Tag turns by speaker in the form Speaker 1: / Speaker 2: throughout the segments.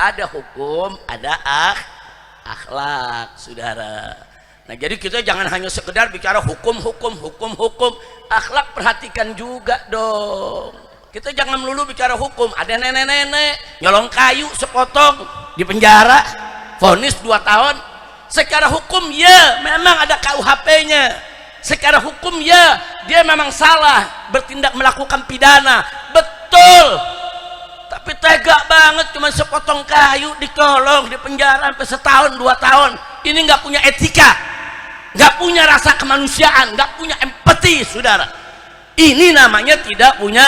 Speaker 1: ada hukum, ada akhlak, saudara. Nah, jadi kita jangan hanya sekedar bicara hukum, akhlak perhatikan juga dong. Kita jangan melulu bicara hukum. Ada nenek-nenek nyolong kayu sepotong di penjara, vonis 2 tahun. Secara hukum ya memang ada KUHP-nya. Secara hukum ya dia memang salah bertindak melakukan pidana, betul. Tapi tega banget cuma sepotong kayu dikolong di penjara sampai setahun 2 tahun. Ini nggak punya etika, nggak punya rasa kemanusiaan, nggak punya empati, saudara. Ini namanya tidak punya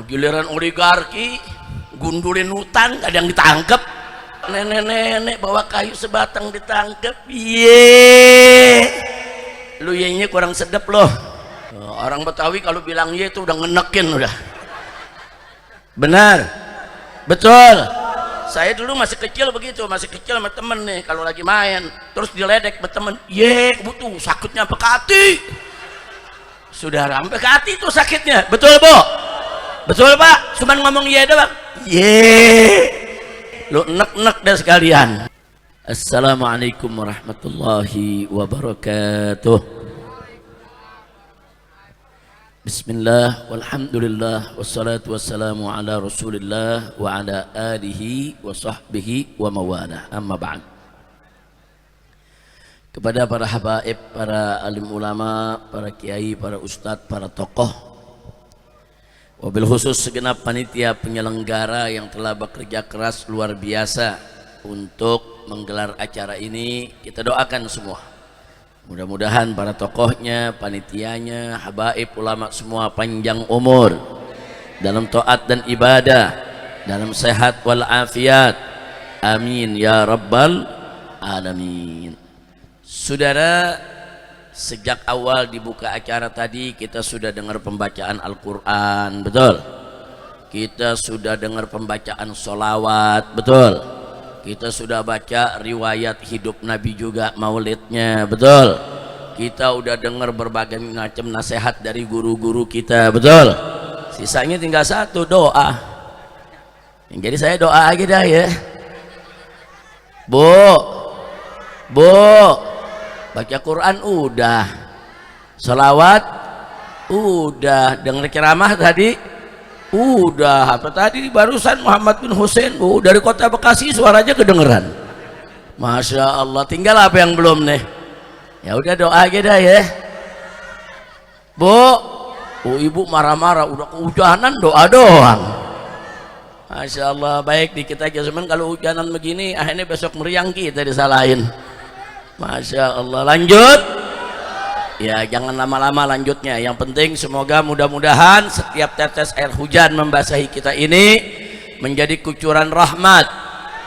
Speaker 1: giliran oligarki gundulin hutan gak ada yang ditangkep. Nenek-nenek bawa kayu sebatang ditangkep. Lu ye-nya kurang sedep loh. Orang Betawi kalau bilang ye itu udah ngenekin udah. Benar, betul. Saya dulu masih kecil begitu, masih kecil sama temen nih, kalau lagi main terus diledek sama temen, ye butuh sakitnya sampai ke hati, saudara, sampai ke hati itu sakitnya, betul bu, betul pak, cuman ngomong ye doang, ye, lu enek-enek dah sekalian. Assalamualaikum warahmatullahi wabarakatuh. Bismillah, walhamdulillah, wassalatu wassalamu ala rasulillah wa ala alihi wa sahbihi wa mawalah, amma ba'd. Kepada para habaib, para alim ulama, para kiai, para ustadz, para tokoh, wabil khusus segenap panitia penyelenggara yang telah bekerja keras luar biasa untuk menggelar acara ini, kita doakan semua. Mudah-mudahan para tokohnya, panitianya, habaib, ulama semua panjang umur dalam taat dan ibadah, dalam sehat wal afiat. Amin ya rabbal alamin. Saudara, sejak awal dibuka acara tadi kita sudah dengar pembacaan Al-Quran, betul? Kita sudah dengar pembacaan sholawat, betul? Kita sudah baca riwayat hidup Nabi juga, maulidnya, betul? Kita udah dengar berbagai macam nasihat dari guru-guru kita, betul? Sisanya tinggal satu, doa. Jadi saya doa aja dah ya. Bu, baca Quran udah, sholawat udah, dengar ceramah tadi udah, apa tadi barusan Muhammad bin Hussein dari kota Bekasi suaranya kedengeran, masya Allah. Tinggal apa yang belum nih? Ya udah doa aja dah ya. Bu, ibu marah-marah udah kehujanan, doa doang. Masya Allah, baik dikit aja. Cuman kalau hujanan begini akhirnya besok meriang kita disalahin. Masya Allah, lanjut ya, jangan lama-lama lanjutnya. Yang penting semoga mudah-mudahan setiap tetes air hujan membasahi kita ini menjadi kucuran rahmat,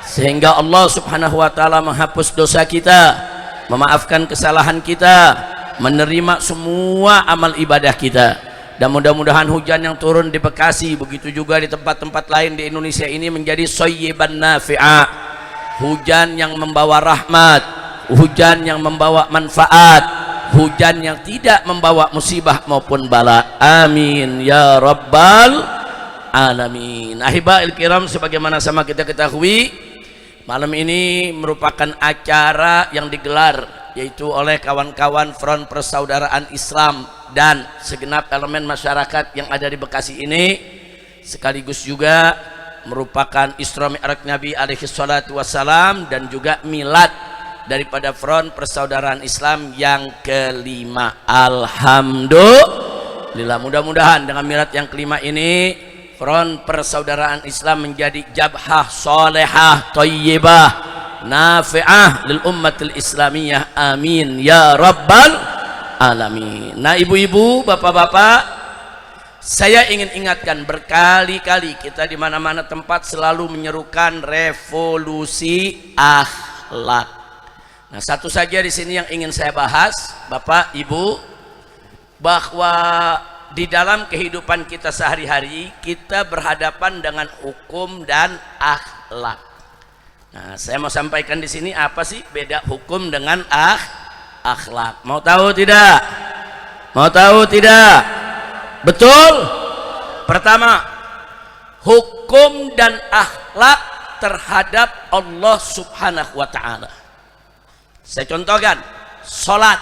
Speaker 1: sehingga Allah subhanahu wa ta'ala menghapus dosa kita, memaafkan kesalahan kita, menerima semua amal ibadah kita. Dan mudah-mudahan hujan yang turun di Bekasi, begitu juga di tempat-tempat lain di Indonesia ini menjadi shayyiban nafi'ah, hujan yang membawa rahmat, hujan yang membawa manfaat, hujan yang tidak membawa musibah maupun bala. Amin ya rabbal alamin. Ahibail kiram, sebagaimana sama kita ketahui, malam ini merupakan acara yang digelar yaitu oleh kawan-kawan Front Persaudaraan Islam dan segenap elemen masyarakat yang ada di Bekasi ini, sekaligus juga merupakan Isra Mi'raj Nabi alaihi salatu wassalam dan juga milad daripada Front Persaudaraan Islam yang kelima. Alhamdulillah, mudah-mudahan dengan milad yang kelima ini Front Persaudaraan Islam menjadi jabhah solehah thayyibah nafi'ah lil ummatil islamiyah. Amin ya rabbal alamin. Nah, ibu-ibu, bapak-bapak, saya ingin ingatkan berkali-kali, kita di mana-mana tempat selalu menyerukan revolusi akhlak. Nah, satu saja di sini yang ingin saya bahas, Bapak, Ibu, bahwa di dalam kehidupan kita sehari-hari kita berhadapan dengan hukum dan akhlak. Nah, saya mau sampaikan di sini apa sih beda hukum dengan akhlak? Mau tahu tidak? Mau tahu tidak? Betul? Pertama, hukum dan akhlak terhadap Allah Subhanahu wa ta'ala. Saya contohkan, sholat.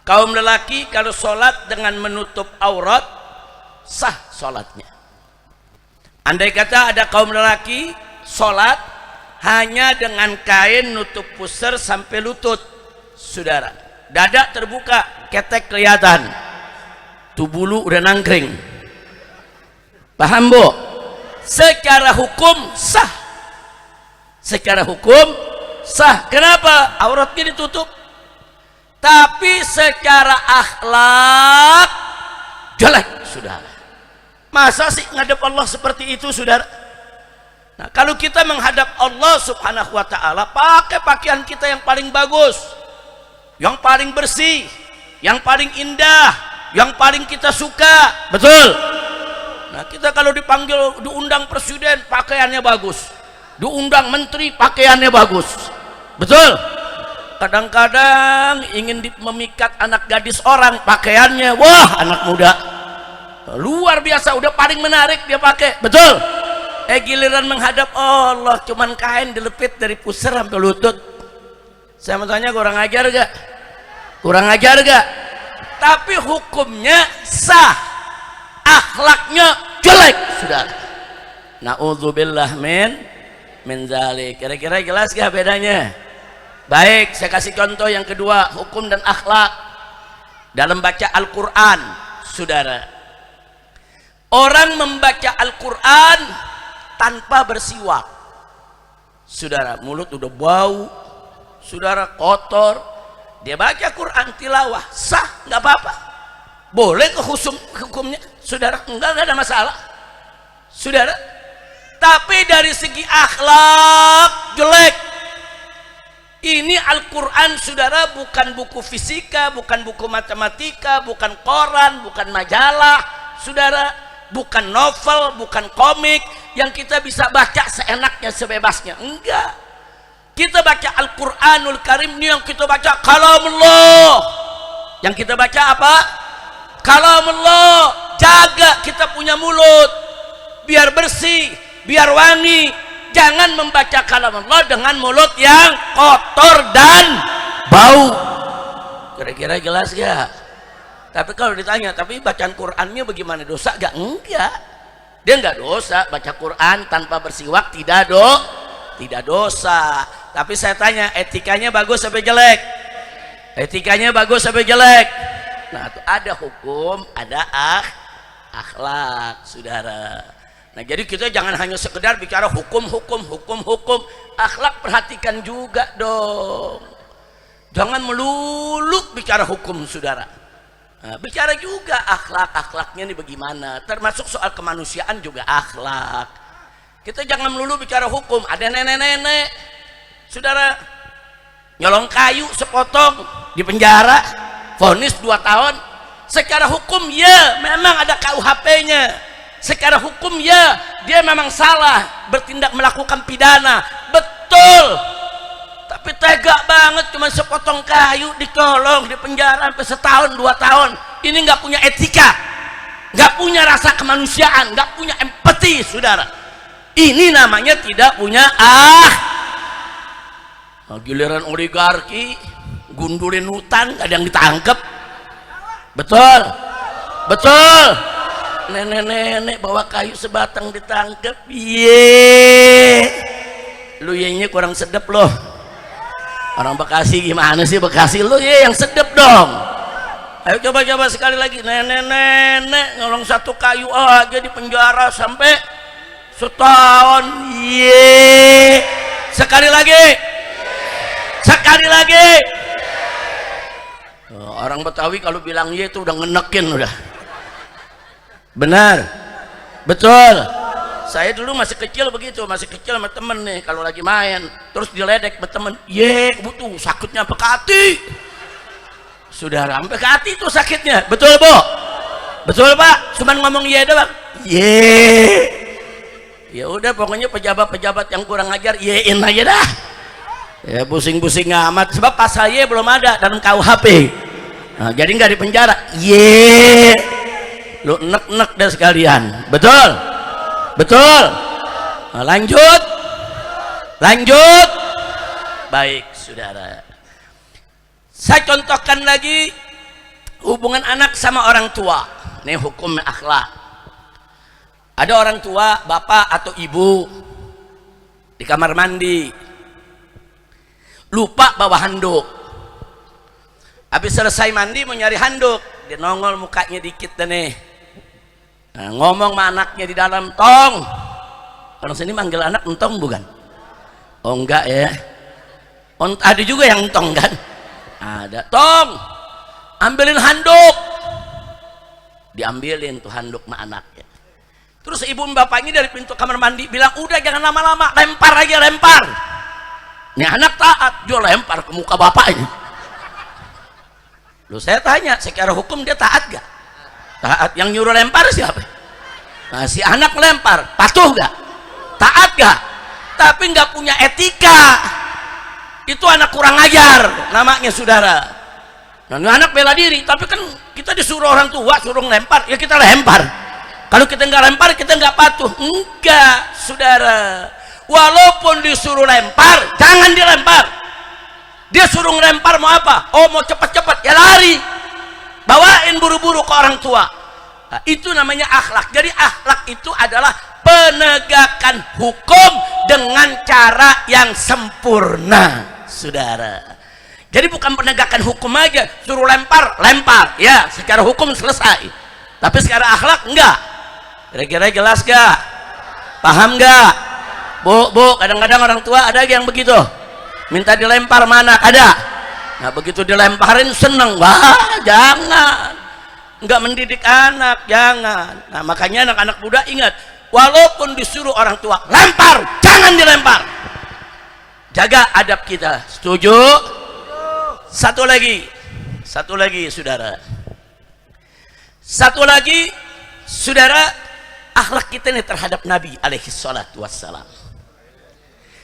Speaker 1: Kaum lelaki kalau sholat dengan menutup aurat, sah sholatnya. Andai kata ada kaum lelaki sholat hanya dengan kain nutup pusar sampai lutut, saudara, dada terbuka, ketek kelihatan, tuh bulu udah nangkring, paham bu? Secara hukum sah, secara hukum sah. Kenapa? Auratnya ditutup. Tapi secara akhlak jelek, saudara. Masa sih ngadep Allah seperti itu, saudara? Nah, kalau kita menghadap Allah Subhanahu wa ta'ala, pakai pakaian kita yang paling bagus, yang paling bersih, yang paling indah, yang paling kita suka, betul? Nah, kita kalau dipanggil, diundang presiden, pakaiannya bagus, diundang menteri, pakaiannya bagus, betul? Kadang-kadang ingin memikat anak gadis orang, pakaiannya, wah, anak muda luar biasa, udah paling menarik dia pakai, betul? Giliran menghadap Allah cuman kain dilepit dari pusar sampai lutut. Saya mau tanya, kurang ajar gak? Kurang ajar gak? Tapi hukumnya sah, akhlaknya jelek, sudah. Na'udzubillah min zalik. Kira-kira jelas gak bedanya? Baik, saya kasih contoh yang kedua, hukum dan akhlak dalam baca Al-Quran, saudara. Orang membaca Al-Quran tanpa bersiwak, saudara, mulut udah bau, saudara, kotor, dia baca Quran tilawah, sah, nggak apa-apa, boleh ke hukumnya, saudara, enggak ada masalah, saudara. Tapi dari segi akhlak jelek. Ini Al-Quran, saudara, bukan buku fisika, bukan buku matematika, bukan koran, bukan majalah, saudara, bukan novel, bukan komik yang kita bisa baca seenaknya, sebebasnya. Enggak. Kita baca Al-Quranul Karim ini, yang kita baca kalamullah. Yang kita baca apa? Kalamullah. Jaga kita punya mulut biar bersih, biar wangi. Jangan membaca kalam Allah dengan mulut yang kotor dan bau. Kira-kira jelas gak? Tapi kalau ditanya, tapi bacaan Qurannya bagaimana, dosa gak? Enggak, dia enggak dosa. Baca Quran tanpa bersiwak tidak dosa. Tapi saya tanya, etikanya bagus sampai jelek? Etikanya bagus sampai jelek? Nah, itu ada hukum, ada akhlak, saudara. Nah, jadi kita jangan hanya sekedar bicara hukum, akhlak perhatikan juga dong. Jangan melulu bicara hukum, saudara. Nah, bicara juga akhlaknya ini bagaimana, termasuk soal kemanusiaan juga akhlak. Kita jangan melulu bicara hukum. Ada nenek-nenek, saudara, nyolong kayu sepotong di penjara, vonis 2 tahun. Secara hukum ya memang ada KUHP-nya. Secara hukum ya dia memang salah, bertindak melakukan pidana, betul. Tapi tega banget, cuma sepotong kayu dikolong di penjara sampai 1 tahun 2 tahun. Ini nggak punya etika, nggak punya rasa kemanusiaan, nggak punya empati, saudara. Ini namanya tidak punya giliran oligarki gundulin hutan, ada yang ditangkap, betul, betul. Nenek-nenek bawa kayu sebatang ditangkap, lu ye kurang sedep loh. Orang Bekasi gimana sih, Bekasi lu yang sedep dong. Ayo coba sekali lagi, nenek-nenek nyolong 1 kayu aja di penjara sampai 1 tahun. Sekali lagi. Orang Betawi kalau bilang ye itu udah ngenekin udah. Benar, betul. Saya dulu masih kecil begitu, masih kecil sama temen nih, kalau lagi main terus diledek sama temen, butuh sakitnya sampai ke hati, saudara, sampai ke hati tuh sakitnya, betul bu? Betul pak? Cuman ngomong doang, ya udah, pokoknya pejabat-pejabat yang kurang ajar yein aja dah, ya pusing-pusing amat, sebab pasal belum ada dalam KUHP. Nah, jadi nggak di penjara, lu nek-nek dah sekalian, betul? Betul. Nah, lanjut. Lanjut. Baik, saudara. Saya contohkan lagi hubungan anak sama orang tua. Ini hukum akhlak. Ada orang tua, bapak atau ibu di kamar mandi, lupa bawa handuk. Habis selesai mandi mau nyari handuk, dia nongol mukanya dikit deh nih. Nah, ngomong sama anaknya di dalam, tong. Orang sini manggil anak entong bukan? Oh enggak ya. Ada juga yang entong kan? Ada. Tong, ambilin handuk. Diambilin tuh handuk sama anaknya. Terus ibu bapaknya dari pintu kamar mandi bilang, udah jangan lama-lama, lempar aja, lempar. Nih anak taat, dia lempar ke muka bapaknya. Loh, saya tanya, secara hukum dia taat gak? Taat. Yang nyuruh lempar siapa? Nah, si anak lempar, patuh gak? Taat gak? Tapi gak punya etika. Itu anak kurang ajar namanya, saudara. Nah, anak bela diri, tapi kan kita disuruh orang tua suruh lempar, ya kita lempar. Kalau kita nggak lempar, kita nggak patuh. Enggak, saudara. Walaupun disuruh lempar, jangan dilempar. Dia suruh ngelempar mau apa? Oh, mau cepat-cepat, ya lari. Bawain buru-buru ke orang tua. Nah, itu namanya akhlak. Jadi akhlak itu adalah penegakan hukum dengan cara yang sempurna, saudara. Jadi bukan penegakan hukum aja, suruh lempar, lempar. Ya, secara hukum selesai. Tapi secara akhlak enggak. Kira-kira jelas gak? Paham gak? Bu, kadang-kadang orang tua ada yang begitu. Minta dilempar mana? Ada. Nah, begitu dilemparin seneng. Wah, jangan. Enggak mendidik anak, jangan. Nah, makanya anak-anak muda ingat, walaupun disuruh orang tua lempar, jangan dilempar. Jaga adab kita. Setuju? Satu lagi, saudara. Satu lagi, saudara, akhlak kita ini terhadap Nabi alaihi salatu wassalam.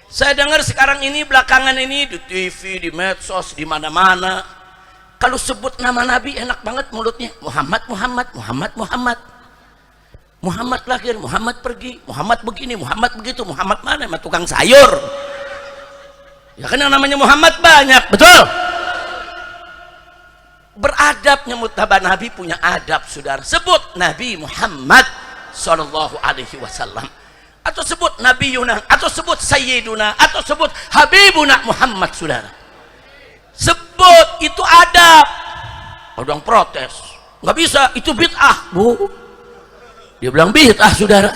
Speaker 1: Saya dengar sekarang ini, belakangan ini di TV, di medsos, di mana-mana, kalau sebut nama Nabi enak banget mulutnya. Muhammad lahir, Muhammad pergi, Muhammad begini, Muhammad begitu, Muhammad mana? Sama tukang sayur. Ya kan yang namanya Muhammad banyak, betul? Beradab, nyebut Nabi punya adab, saudara. Sebut Nabi Muhammad sallallahu alaihi wasallam, atau sebut Nabi Yuna, atau sebut Sayyiduna, atau sebut Habibuna Muhammad, saudara. Sebut, itu adab. Ada yang protes, nggak bisa, itu bid'ah, bu. Dia bilang bid'ah, saudara.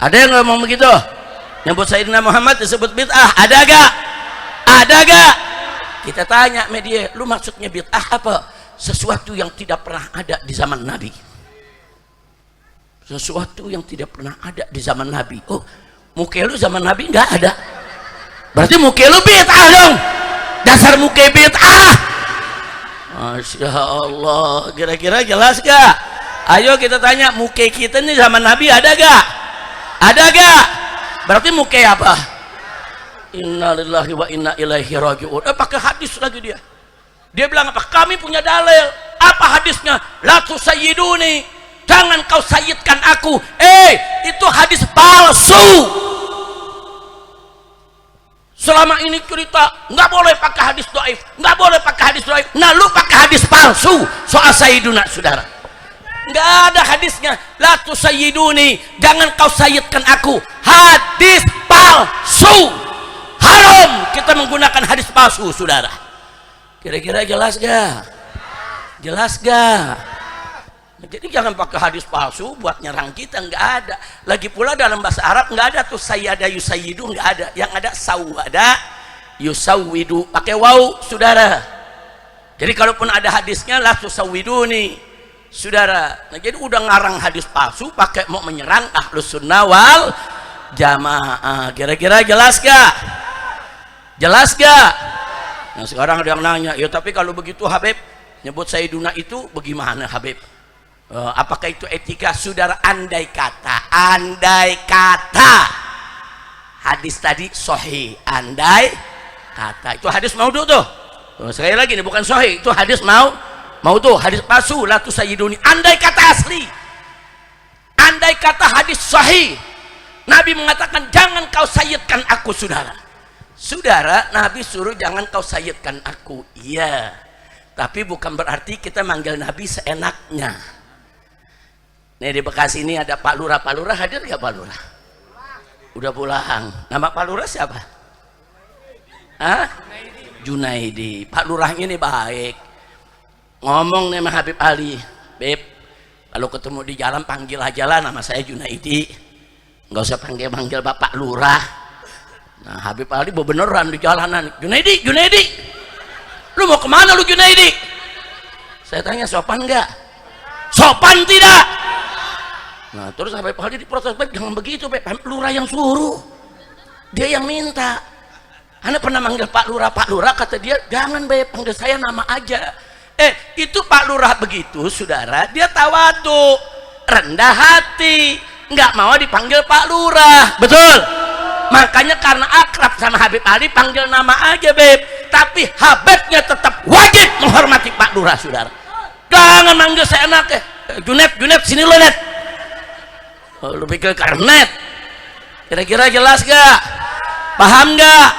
Speaker 1: Ada yang ngomong begitu? Nyebut Sayyidina Muhammad disebut bid'ah, ada gak? Ada gak? Kita tanya media, lu maksudnya bid'ah apa? Sesuatu yang tidak pernah ada di zaman Nabi. Sesuatu yang tidak pernah ada di zaman Nabi. Oh, muka lu zaman Nabi nggak ada. Berarti muka lu bid'ah dong. Dasar muka bid'ah. Masya Allah. Kira-kira jelas gak? Ayo kita tanya, muka kita nih zaman Nabi ada gak? Ada gak? Berarti muka apa? Innalillahi wa inna ilaihi raji'un. Pakai hadis lagi dia. Dia bilang apa? Kami punya dalil. Apa hadisnya? La tusayyiduni, jangan kau sayyidkan aku. Itu hadis palsu. Selama ini cerita nggak boleh pakai hadis dhaif, nggak boleh pakai hadis dhaif. Nah, lu pakai hadis palsu soal sayyiduna, saudara. Nggak ada hadisnya. La tusayyiduni, jangan kau sayyidkan aku. Hadis palsu. Haram kita menggunakan hadis palsu, saudara. Kira-kira jelas gak? Jelas gak? Jadi jangan pakai hadis palsu buat nyerang kita, nggak ada. Lagi pula dalam bahasa Arab nggak ada tuh sayyada yusayyidu, nggak ada. Yang ada sawada yusawwidu, pakai waw, saudara. Jadi kalaupun ada hadisnya la tusawwiduni, saudara. Nah, jadi udah ngarang hadis palsu pakai mau menyerang ahlus sunnah wal jamaah. Kira-kira jelas gak? Jelas gak? Nah, sekarang ada yang nanya, ya tapi kalau begitu Habib nyebut Sayyiduna itu bagaimana Habib? Apakah itu etika? Saudara, andai kata hadis tadi sahih, andai kata itu hadis maudhu tuh. Sekali lagi ini bukan sahih, itu hadis maudhu, hadis palsu. La tusayyiduni, andai kata asli, andai kata hadis sahih, Nabi mengatakan jangan kau sayyidkan aku saudara. Saudara, Nabi suruh jangan kau sayyidkan aku. Iya, tapi bukan berarti kita manggil Nabi seenaknya. Nih di Bekasi ini ada Pak Lurah. Pak Lurah hadir gak Pak Lurah? Udah pulang. Nama Pak Lurah siapa? Hah? Junaidi. Pak Lurah ini baik. Ngomong nih sama Habib Ali, Beb, kalau ketemu di jalan panggil aja lah nama saya Junaidi. Nggak usah panggil Bapak Lurah. Nah Habib Ali beneran di jalanan, Junaidi, Junaidi, lu mau kemana lu Junaidi? Saya tanya sopan nggak? Sopan tidak. Nah terus Habib Ali diprotes, Beb jangan begitu Beb, Lurah yang suruh, dia yang minta. Anda pernah manggil Pak Lurah, kata dia jangan Beb, panggil saya nama aja. Itu Pak Lurah begitu saudara, dia tawadu, rendah hati, nggak mau dipanggil Pak Lurah, betul? Makanya karena akrab sama Habib Ali panggil nama aja Beb, tapi Habibnya tetap wajib menghormati Pak Lurah saudara. Jangan manggil seenaknya. Junet sini lo net. Oh, lu pikir karnet? Kira-kira jelas gak? Paham gak?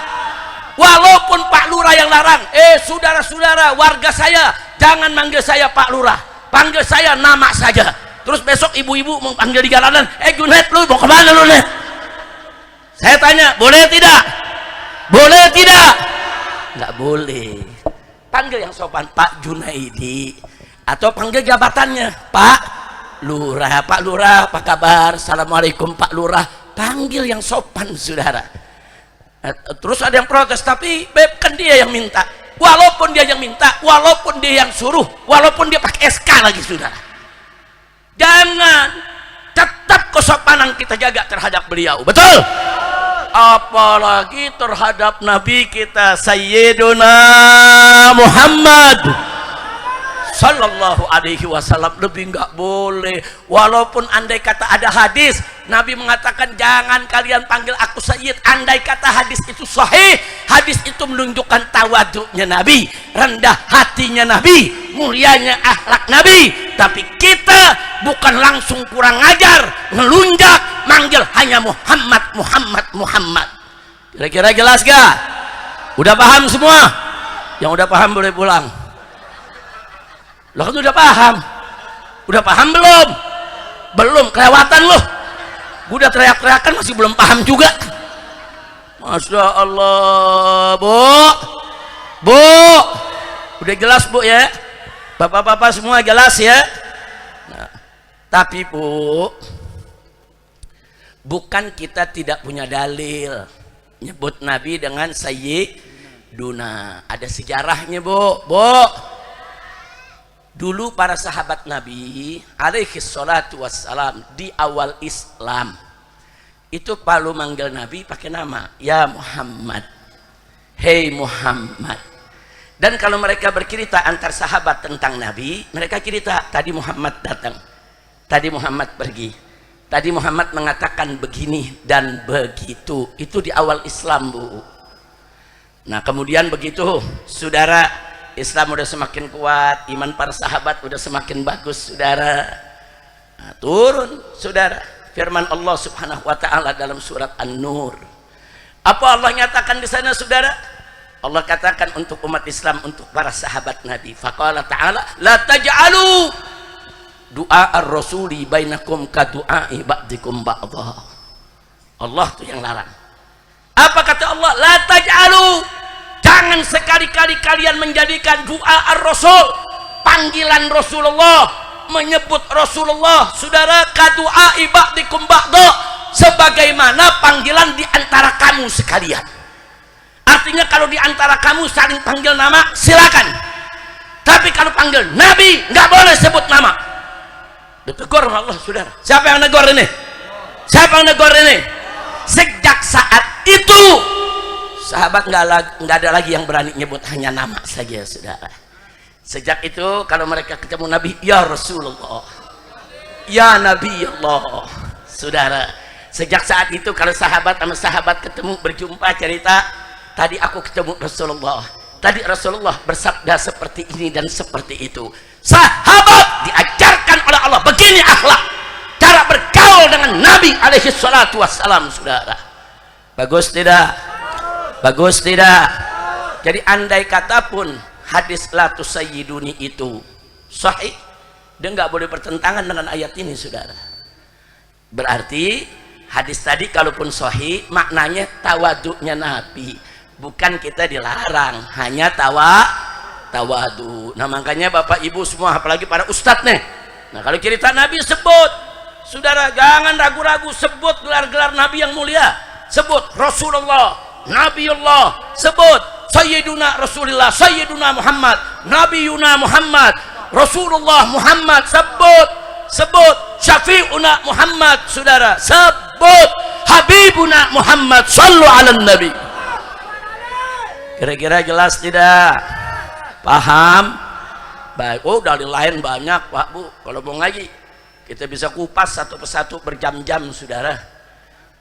Speaker 1: Walaupun Pak Lurah yang larang, saudara-saudara warga saya jangan manggil saya Pak Lurah, panggil saya nama saja. Terus besok ibu-ibu mau panggil di jalanan, Junet lu mau kemana lu Net? Saya tanya, boleh tidak? Boleh tidak? Nggak boleh. Panggil yang sopan Pak Junaidi, atau panggil jabatannya Pak Lurah. Pak Lurah apa kabar? Assalamualaikum Pak Lurah. Panggil yang sopan saudara. Terus ada yang protes, tapi Beb kan dia yang minta. Walaupun dia yang minta, walaupun dia yang suruh, walaupun dia pakai SK lagi saudara, jangan, tetap kesopanan kita jaga terhadap beliau, betul? Apalagi terhadap Nabi kita Sayyiduna Muhammad Sallallahu Alaihi Wasallam, lebih nggak boleh. Walaupun andai kata ada hadis Nabi mengatakan jangan kalian panggil aku Sayyid, andai kata hadis itu sahih, hadis itu menunjukkan tawaduknya Nabi, rendah hatinya Nabi, mulianya akhlak Nabi. Tapi kita bukan langsung kurang ajar, ngelunjak, manggil hanya Muhammad. Kira-kira jelas gak? Udah paham semua? Yang udah paham boleh pulang. Lo kan udah paham belum? Belum, kelewatan lo. Gue udah teriak-teriakan masih belum paham juga. Masya Allah, Bu, udah jelas Bu ya? Bapak-bapak semua jelas ya? Nah, tapi Bu, bukan kita tidak punya dalil nyebut Nabi dengan Sayyiduna. Ada sejarahnya Bu. Dulu para sahabat Nabi alaihi salatu wassalam di awal Islam itu kalau manggil Nabi pakai nama, ya Muhammad, hei Muhammad. Dan kalau mereka bercerita antar sahabat tentang Nabi, mereka cerita tadi Muhammad datang, tadi Muhammad pergi, tadi Muhammad mengatakan begini dan begitu. Itu di awal Islam Bu. Nah kemudian begitu saudara, Islam udah semakin kuat, iman para sahabat udah semakin bagus saudara. Nah, turun saudara firman Allah Subhanahu wa taala dalam surat An-Nur. Apa Allah nyatakan di sana saudara? Allah katakan untuk umat Islam, untuk para sahabat Nabi, faqala ta'ala la taj'alu du'a ar-rasuli bainakum ka du'ai ba'dikum ba'dha. Allah tuh yang larang. Apa kata Allah? La taj'alu, jangan sekali-kali kalian menjadikan doa ar-rasul, panggilan Rasulullah, menyebut Rasulullah saudara, kadu'a ibadikum ba'da, sebagaimana panggilan di antara kamu sekalian. Artinya kalau di antara kamu saling panggil nama silakan, tapi kalau panggil Nabi nggak boleh sebut nama. Ditegur Allah saudara. Siapa yang negor ini? Siapa yang negor ini? Sejak saat itu sahabat nggak ada lagi yang berani nyebut, hanya nama saja saudara. Sejak itu kalau mereka ketemu Nabi, ya Rasulullah, ya Nabi Allah saudara. Sejak saat itu kalau sahabat sama sahabat ketemu berjumpa cerita, tadi aku ketemu Rasulullah, tadi Rasulullah bersabda seperti ini dan seperti itu. Sahabat diajarkan oleh Allah begini akhlak, cara bergaul gaul dengan Nabi alaihi salatu wassalam, saudara. Bagus tidak? Bagus tidak? Jadi andai kata pun hadis la tusayyiduni itu sahih, dia nggak boleh bertentangan dengan ayat ini, saudara. Berarti hadis tadi kalaupun sahih, maknanya tawaduknya Nabi, bukan kita dilarang, hanya tawadu. Nah makanya bapak ibu semua, apalagi para ustadz nih, nah kalau cerita Nabi sebut, saudara jangan ragu-ragu, sebut gelar-gelar Nabi yang mulia, sebut Rasulullah, Nabiullah, sebut Sayyiduna Rasulullah, Sayyiduna Muhammad, Nabiyuna Muhammad, Rasulullah Muhammad, sebut Syafi'una Muhammad, saudara, sebut Habibuna Muhammad, sallu ala nabi. Kira-kira jelas tidak? Paham? Baik. Oh, dalil lain banyak Pak Bu, kalau mau ngaji kita bisa kupas satu persatu berjam-jam, saudara.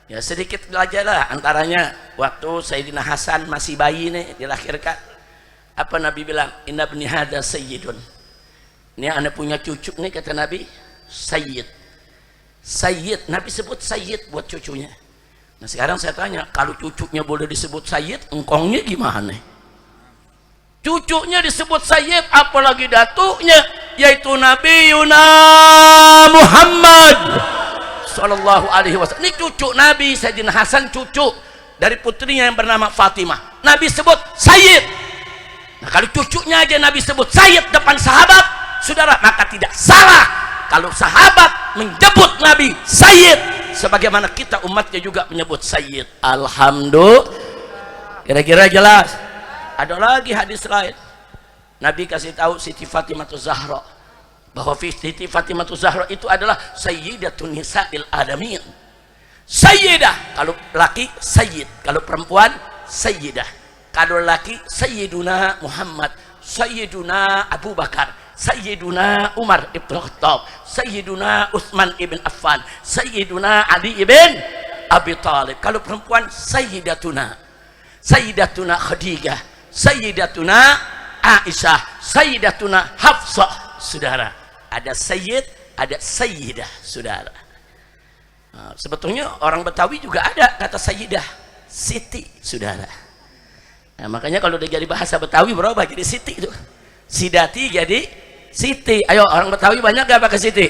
Speaker 1: Ya sedikit aja lah, antaranya waktu Sayyidina Hasan masih bayi nih dilahirkan, apa Nabi bilang? Inna bni hadza sayyidun, ini anak punya cucu nih, kata Nabi, sayyid. Nabi sebut sayyid buat cucunya. Nah sekarang saya tanya, kalau cucunya boleh disebut sayyid, engkongnya gimana? Cucunya disebut sayyid, apalagi datuknya, yaitu Nabi Yuna Muhammad sallallahu alaihi wasallam. Ini cucu Nabi, Sayyidina Hasan cucu dari putrinya yang bernama Fatimah, Nabi sebut sayyid. Nah kalau cucunya aja Nabi sebut sayyid depan sahabat, saudara, maka tidak salah kalau sahabat menyebut Nabi sayyid, sebagaimana kita umatnya juga menyebut sayyid. Alhamdulillah. Kira-kira jelas? Ada lagi hadis lain, Nabi kasih tahu Siti Fatimah Zahra, bahwa Siti Fatimah Zahra itu adalah sayyidatun nisa'il alamin. Sayyidah kalau laki, sayyid kalau perempuan, sayyidah. Kalau laki, sayyiduna Muhammad, sayyiduna Abu Bakar, sayyiduna Umar ibn Khattab, sayyiduna Utsman ibn Affan, sayyiduna Ali ibn Abi Thalib. Kalau perempuan, sayyidatuna Khadijah, sayyidatuna Aisyah, sayyidatuna Hafsah, saudara. Ada sayyid, ada sayyidah, saudara. Nah, sebetulnya orang Betawi juga ada kata sayyidah, siti, saudara. Nah, makanya kalau udah jadi bahasa Betawi berubah jadi siti itu. Sidati jadi siti. Ayo orang Betawi banyak gak pakai siti?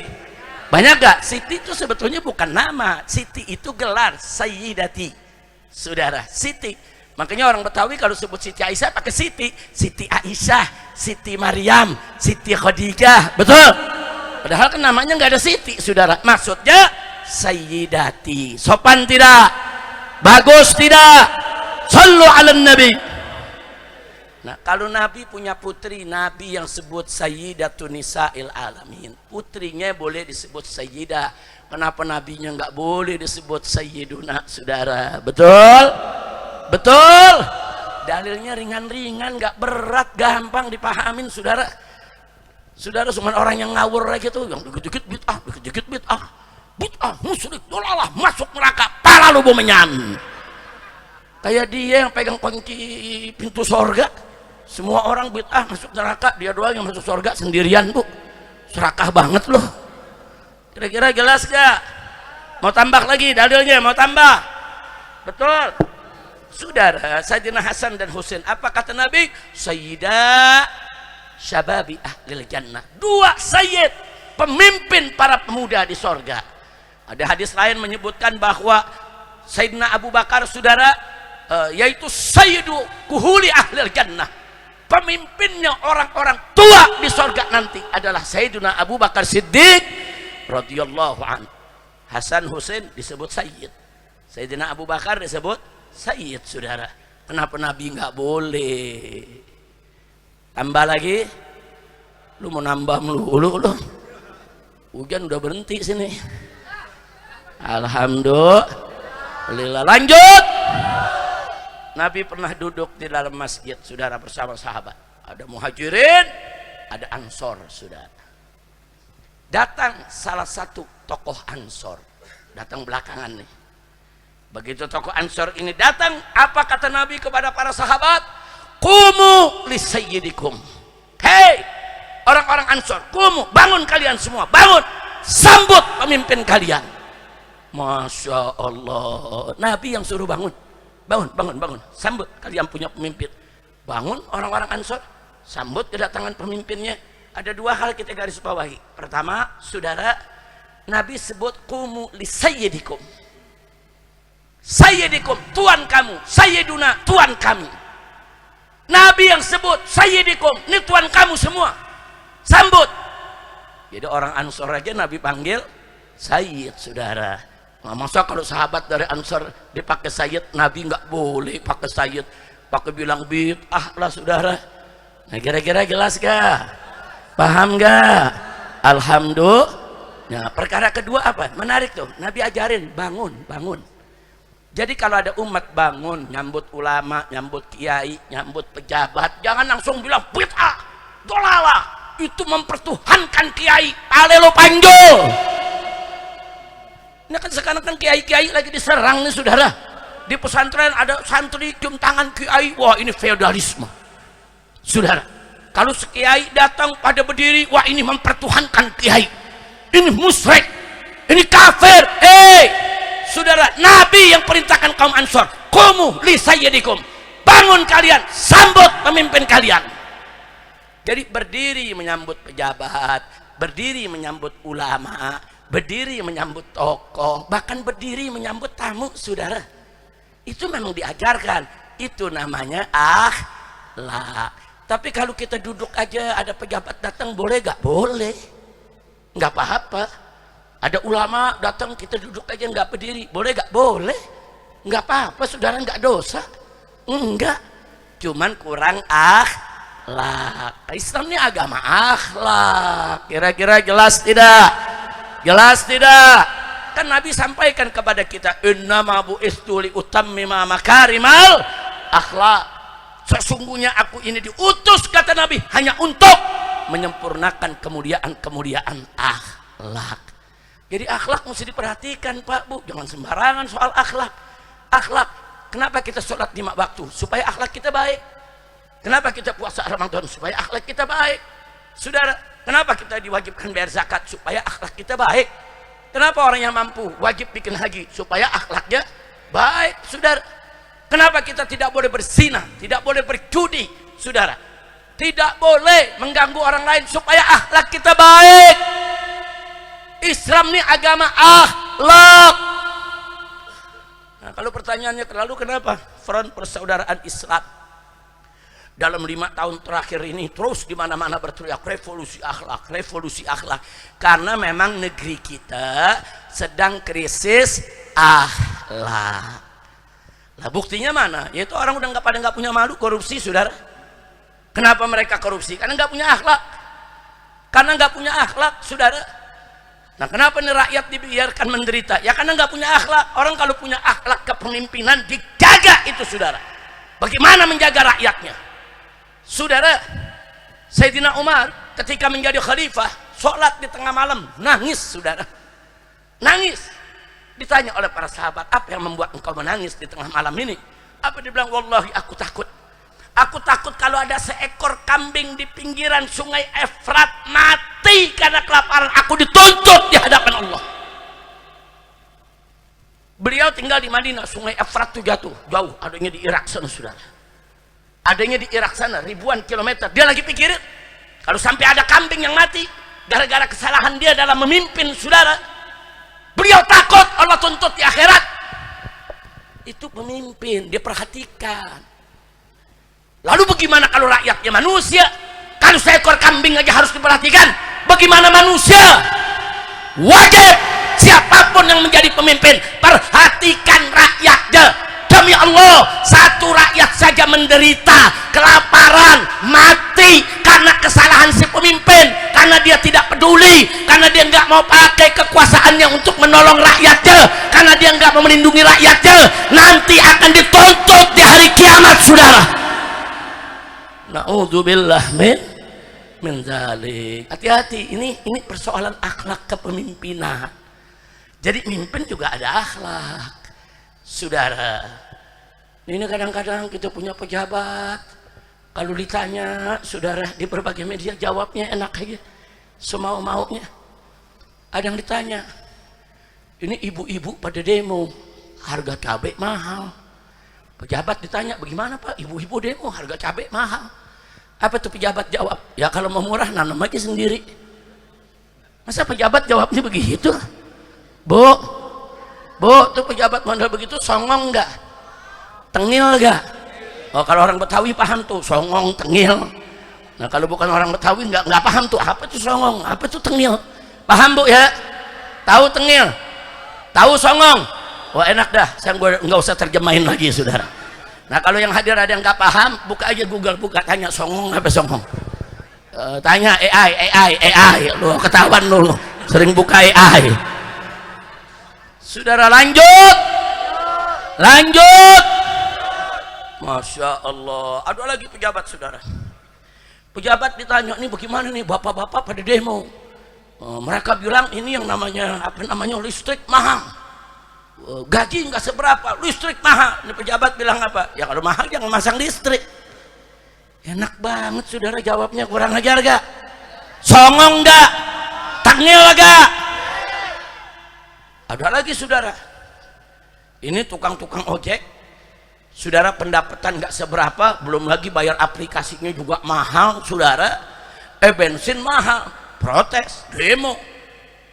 Speaker 1: Banyak gak? Siti itu sebetulnya bukan nama, siti itu gelar, sayyidati, saudara, siti. Makanya orang Betawi kalau sebut Siti Aisyah pakai Siti, Siti Aisyah, Siti Maryam, Siti Khadijah, betul? Padahal kan namanya nggak ada Siti, saudara. Maksudnya Sayyidati. Sopan tidak? Bagus tidak? Sallu ala nabi. Nah kalau Nabi punya putri, Nabi yang sebut Sayyidatun Nisa'il Alamin, putrinya boleh disebut Sayyidah. Kenapa Nabinya nggak boleh disebut Sayyiduna, saudara? Betul? Betul. Dalilnya ringan-ringan, nggak berat, gampang dipahamin, saudara. Saudara cuma orang yang ngawur aja tuh, yang dikit-dikit bid'ah, musyrik, dolalah, masuk neraka, pala lu menyan. Kayak dia yang pegang kunci pintu sorga, semua orang bid'ah masuk neraka, dia doang yang masuk sorga sendirian, Bu. Serakah banget loh. Kira-kira jelas gak? Mau tambah lagi dalilnya, mau tambah? Betul. Saudara, Sayyidina Hasan dan Husain, apa kata Nabi? Sayyidah syababi ahlil jannah. Dua sayyid, pemimpin para pemuda di sorga. Ada hadis lain menyebutkan bahwa Sayyidina Abu Bakar, saudara, yaitu sayyidu kuhuli ahlil jannah. Pemimpinnya orang-orang tua di sorga nanti adalah Sayyidina Abu Bakar Siddiq radhiyallahu anhu. Hasan Husain disebut sayyid, Sayyidina Abu Bakar disebut sayyid, saudara. Kenapa Nabi nggak boleh? Tambah lagi? Lu mau nambah melulu lu? Hujan udah berhenti sini. Alhamdulillah. Lanjut. Nabi pernah duduk di dalam masjid, saudara, bersama sahabat. Ada muhajirin, ada ansor, saudara. Datang salah satu tokoh ansor, datang belakangan nih. Begitu tokoh Ansor ini datang, apa kata Nabi kepada para sahabat? Qumu li sayyidikum. Hei orang-orang Ansor, qumu, bangun kalian semua, bangun, sambut pemimpin kalian. Masya Allah. Nabi yang suruh bangun, bangun, sambut kalian punya pemimpin. Bangun orang-orang Ansor, sambut kedatangan pemimpinnya. Ada dua hal kita garis bawahi. Pertama, saudara, Nabi sebut qumu li sayyidikum. Sayyidikum, tuan kamu. Sayyiduna, tuan kami. Nabi yang sebut sayyidikum, ini tuan kamu semua. Sambut. Jadi orang Ansor aja Nabi panggil sayyid, saudara. Nah, masa kalau sahabat dari Ansor dipakai sayyid, Nabi nggak boleh pakai sayyid, pakai bilang bid'ah lah, saudara. Nah, kira-kira jelas gak? Paham gak? Alhamdulillah. Nah, perkara kedua apa? Menarik tuh. Nabi ajarin bangun. Jadi kalau ada umat bangun, nyambut ulama, nyambut kiai, nyambut pejabat, jangan langsung bilang bid'ah, dolalah, itu mempertuhankan kiai, alelo panjol. Ini kan sekarang kan kiai-kiai lagi diserang nih, saudara. Di pesantren ada santri cium tangan kiai, wah ini feodalisme, saudara. Kalau kiai datang pada berdiri, wah ini mempertuhankan kiai, ini musyrik, ini kafir. Saudara, Nabi yang perintahkan kaum Ansor, qumu li sayyidikum, bangun kalian, sambut pemimpin kalian. Jadi berdiri menyambut pejabat, berdiri menyambut ulama, berdiri menyambut tokoh, bahkan berdiri menyambut tamu, saudara. Itu memang diajarkan. Itu namanya akhlak. Tapi kalau kita duduk aja, ada pejabat datang, boleh gak? Boleh, nggak apa-apa. Ada ulama datang, kita duduk aja nggak berdiri, boleh gak? Boleh, nggak apa-apa, saudara, nggak dosa. Enggak, cuman kurang akhlak. Islam ini agama akhlak. Kira-kira jelas tidak? Jelas tidak? Kan Nabi sampaikan kepada kita, innama bu'istu li utammima makarimal akhlak. Sesungguhnya aku ini diutus, kata Nabi, hanya untuk menyempurnakan kemuliaan akhlak. Jadi akhlak mesti diperhatikan, Pak, Bu. Jangan sembarangan soal akhlak. Akhlak, kenapa kita sholat 5 waktu? Supaya akhlak kita baik. Kenapa kita puasa Ramadan? Supaya akhlak kita baik. Saudara, kenapa kita diwajibkan bayar zakat? Supaya akhlak kita baik. Kenapa orang yang mampu wajib bikin haji? Supaya akhlaknya baik, saudara. Kenapa kita tidak boleh berzina, tidak boleh berjudi, saudara? Tidak boleh mengganggu orang lain, supaya akhlak kita baik. Islam ini agama akhlak. Nah, kalau pertanyaannya lalu kenapa Front Persaudaraan Islam dalam 5 tahun terakhir ini terus di mana-mana berteriak revolusi akhlak? Karena memang negeri kita sedang krisis akhlak. Nah, buktinya mana? Yaitu orang udah nggak punya malu, korupsi, saudara. Kenapa mereka korupsi? Karena nggak punya akhlak. Karena nggak punya akhlak, saudara. Nah, kenapa nih rakyat dibiarkan menderita? Ya karena nggak punya akhlak. Orang kalau punya akhlak kepemimpinan dijaga itu, saudara. Bagaimana menjaga rakyatnya? Saudara, Sayyidina Umar ketika menjadi khalifah, sholat di tengah malam, nangis, saudara. Nangis. Ditanya oleh para sahabat, apa yang membuat engkau menangis di tengah malam ini? Apa dia bilang? Wallahi, aku takut. Aku takut kalau ada seekor kambing di pinggiran sungai Efrat mati karena kelaparan, aku dituntut di hadapan Allah. Beliau tinggal di Madinah, sungai Efrat itu jauh, adanya di Irak sana, saudara. Adanya di Irak sana, ribuan kilometer. Dia lagi pikirin, kalau sampai ada kambing yang mati gara-gara kesalahan dia dalam memimpin, saudara, beliau takut Allah tuntut di akhirat. Itu pemimpin, dia perhatikan. Lalu bagaimana kalau rakyatnya manusia? Kalau seekor kambing aja harus diperhatikan, bagaimana manusia? Wajib siapapun yang menjadi pemimpin, perhatikan rakyatnya. Demi Allah, satu rakyat saja menderita, kelaparan, mati karena kesalahan si pemimpin, karena dia tidak peduli, karena dia nggak mau pakai kekuasaannya untuk menolong rakyatnya, karena dia nggak mau melindungi rakyatnya, nanti akan dituntut di hari kiamat, saudara. Na'udzubillah min dzalik. Hati-hati, ini persoalan akhlak kepemimpinan. Jadi mimpin juga ada akhlak, saudara. Ini kadang-kadang kita punya pejabat, kalau ditanya, saudara, di berbagai media jawabnya enak aja, semau-maunya. Ada yang ditanya, Ini ibu-ibu pada demo, harga cabai mahal. Pejabat ditanya, bagaimana Pak, ibu-ibu demo harga cabai mahal. Apa tuh pejabat jawab? Ya kalau mau murah nanam aja sendiri. Masa pejabat jawabnya begitu? Bu, tuh pejabat model begitu songong nggak? Tengil nggak? Oh kalau orang Betawi paham tuh, songong, tengil. Nah kalau bukan orang Betawi nggak paham tuh, apa tuh songong, apa tuh tengil. Paham Bu ya? Tahu tengil? Tahu songong? Wah enak dah, saya nggak usah terjemahin lagi saudara. Nah kalau yang hadir ada yang nggak paham, buka aja Google, buka, tanya songong apa songong. Tanya AI, lu ketahuan lu sering buka AI. Saudara lanjut. Masya Allah, ada lagi pejabat saudara. Pejabat ditanya, nih bagaimana nih bapak-bapak pada demo. Mereka bilang ini yang namanya listrik mahal. Gaji nggak seberapa, listrik mahal. Ini pejabat bilang apa? Ya kalau mahal jangan masang listrik. Enak banget saudara jawabnya, kurang ajar gak? Songong gak? Tengil gak? Ada lagi saudara, ini tukang-tukang ojek saudara, pendapatan nggak seberapa, belum lagi bayar aplikasinya juga mahal saudara. Bensin mahal, protes, demo,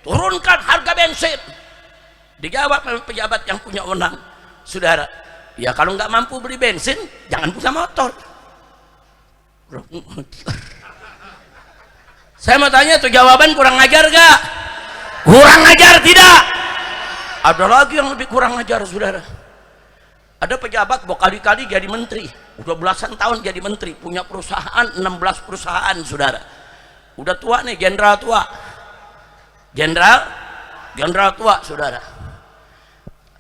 Speaker 1: turunkan harga bensin. Dijawab oleh pejabat yang punya wewenang, saudara, ya kalau nggak mampu beli bensin jangan punya motor. Saya mau tanya tuh, jawaban kurang ajar gak? Kurang ajar tidak? Ada lagi yang lebih kurang ajar saudara. Ada pejabat berkali-kali jadi menteri, udah belasan tahun jadi menteri, punya perusahaan 16 perusahaan saudara. Udah tua nih, jenderal tua saudara.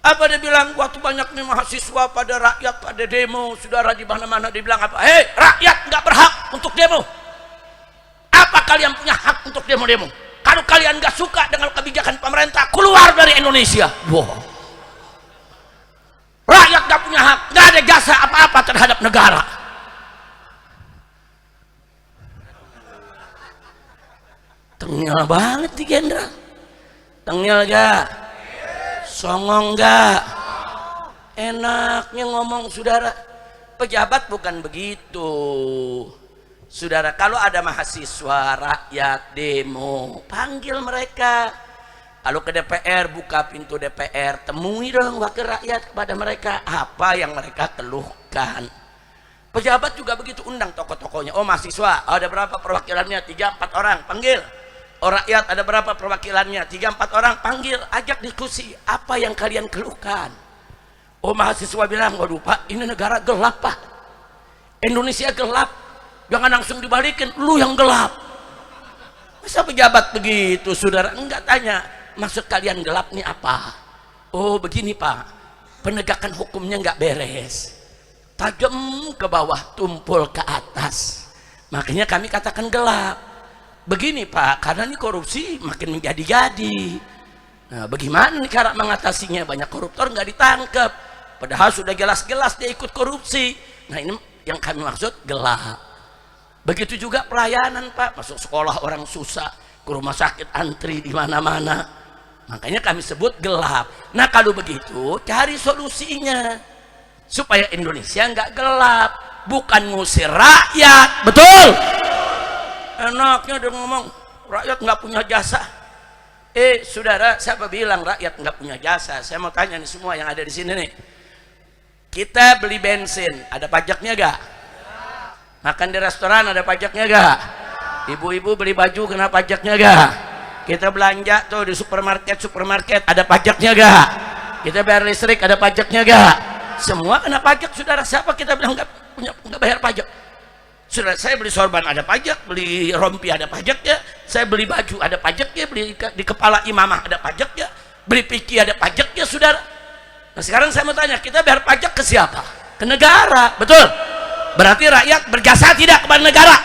Speaker 1: Apa dia bilang? Waktu banyak nih mahasiswa pada rakyat pada demo saudara, di mana-mana dia bilang apa? Hei rakyat nggak berhak untuk demo. Apa kalian punya hak untuk demo-demo? Kalau kalian nggak suka dengan kebijakan pemerintah, keluar dari Indonesia. Wow. Rakyat nggak punya hak, nggak ada jasa apa-apa terhadap negara. Tengil banget di jenderal. Tengil gak? Songong gak? Enaknya ngomong saudara. Pejabat bukan begitu saudara. Kalau ada mahasiswa rakyat demo, panggil mereka. Kalau ke DPR, buka pintu DPR, temui dong wakil rakyat kepada mereka apa yang mereka keluhkan. Pejabat juga begitu, undang tokoh-tokohnya. Oh mahasiswa, ada berapa perwakilannya? 3-4 orang, panggil. Oh rakyat, ada berapa perwakilannya? 3-4 orang, panggil, ajak diskusi. Apa yang kalian keluhkan? Oh mahasiswa bilang, waduh Pak, ini negara gelap Pak. Indonesia gelap. Jangan langsung dibalikin, lu yang gelap. Masa pejabat begitu saudara? Enggak, tanya. Maksud kalian gelap nih apa? Oh begini Pak, penegakan hukumnya nggak beres, tajam ke bawah, tumpul ke atas, makanya kami katakan gelap. Begini Pak, karena ini korupsi makin menjadi-jadi. Nah bagaimana nih cara mengatasinya? Banyak koruptor nggak ditangkap, padahal sudah jelas-jelas dia ikut korupsi. Nah ini yang kami maksud gelap. Begitu juga pelayanan Pak, masuk sekolah orang susah, ke rumah sakit antri di mana-mana. Makanya kami sebut gelap. Nah kalau begitu cari solusinya supaya Indonesia nggak gelap, bukan ngusir rakyat. Betul? Enaknya dia ngomong rakyat nggak punya jasa. Saudara, siapa bilang rakyat nggak punya jasa? Saya mau tanya nih semua yang ada di sini nih. Kita beli bensin, ada pajaknya gak? Makan di restoran ada pajaknya gak? Ibu-ibu beli baju kena pajaknya gak? Kita belanja tuh di supermarket ada pajaknya gak? Kita bayar listrik ada pajaknya gak? Semua kena pajak saudara. Siapa kita bilang nggak bayar pajak? Saudara, saya beli sorban ada pajak, beli rompi ada pajaknya, saya beli baju ada pajaknya, beli di kepala imamah ada pajaknya, beli piki ada pajaknya saudara. Nah sekarang saya mau tanya, kita bayar pajak ke siapa? Ke negara, betul? Berarti rakyat berjasa tidak kepada negara?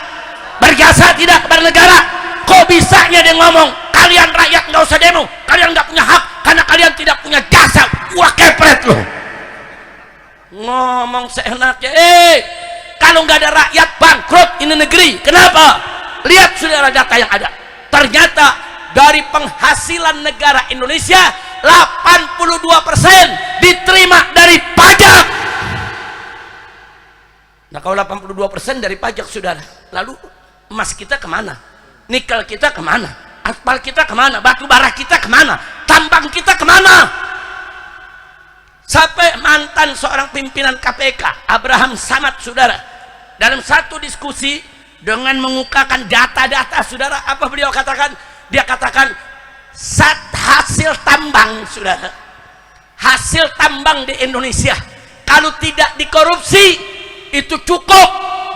Speaker 1: Berjasa tidak kepada negara? Kok bisanya dia ngomong kalian rakyat nggak usah demo, kalian nggak punya hak karena kalian tidak punya jasa? Wah kepret loh, ngomong seenaknya. Kalau nggak ada rakyat bangkrut ini negeri. Kenapa? Lihat saudara data yang ada, ternyata dari penghasilan negara Indonesia 82% diterima dari pajak. Nah kalau 82% dari pajak saudara, lalu emas kita kemana? Nikel kita kemana? Aspal kita kemana? Batu bara kita kemana? Tambang kita kemana? Sampai mantan seorang pimpinan KPK Abraham Samad saudara, dalam satu diskusi dengan mengukakan data-data saudara, apa beliau katakan? Dia katakan hasil tambang saudara, hasil tambang di Indonesia kalau tidak dikorupsi itu cukup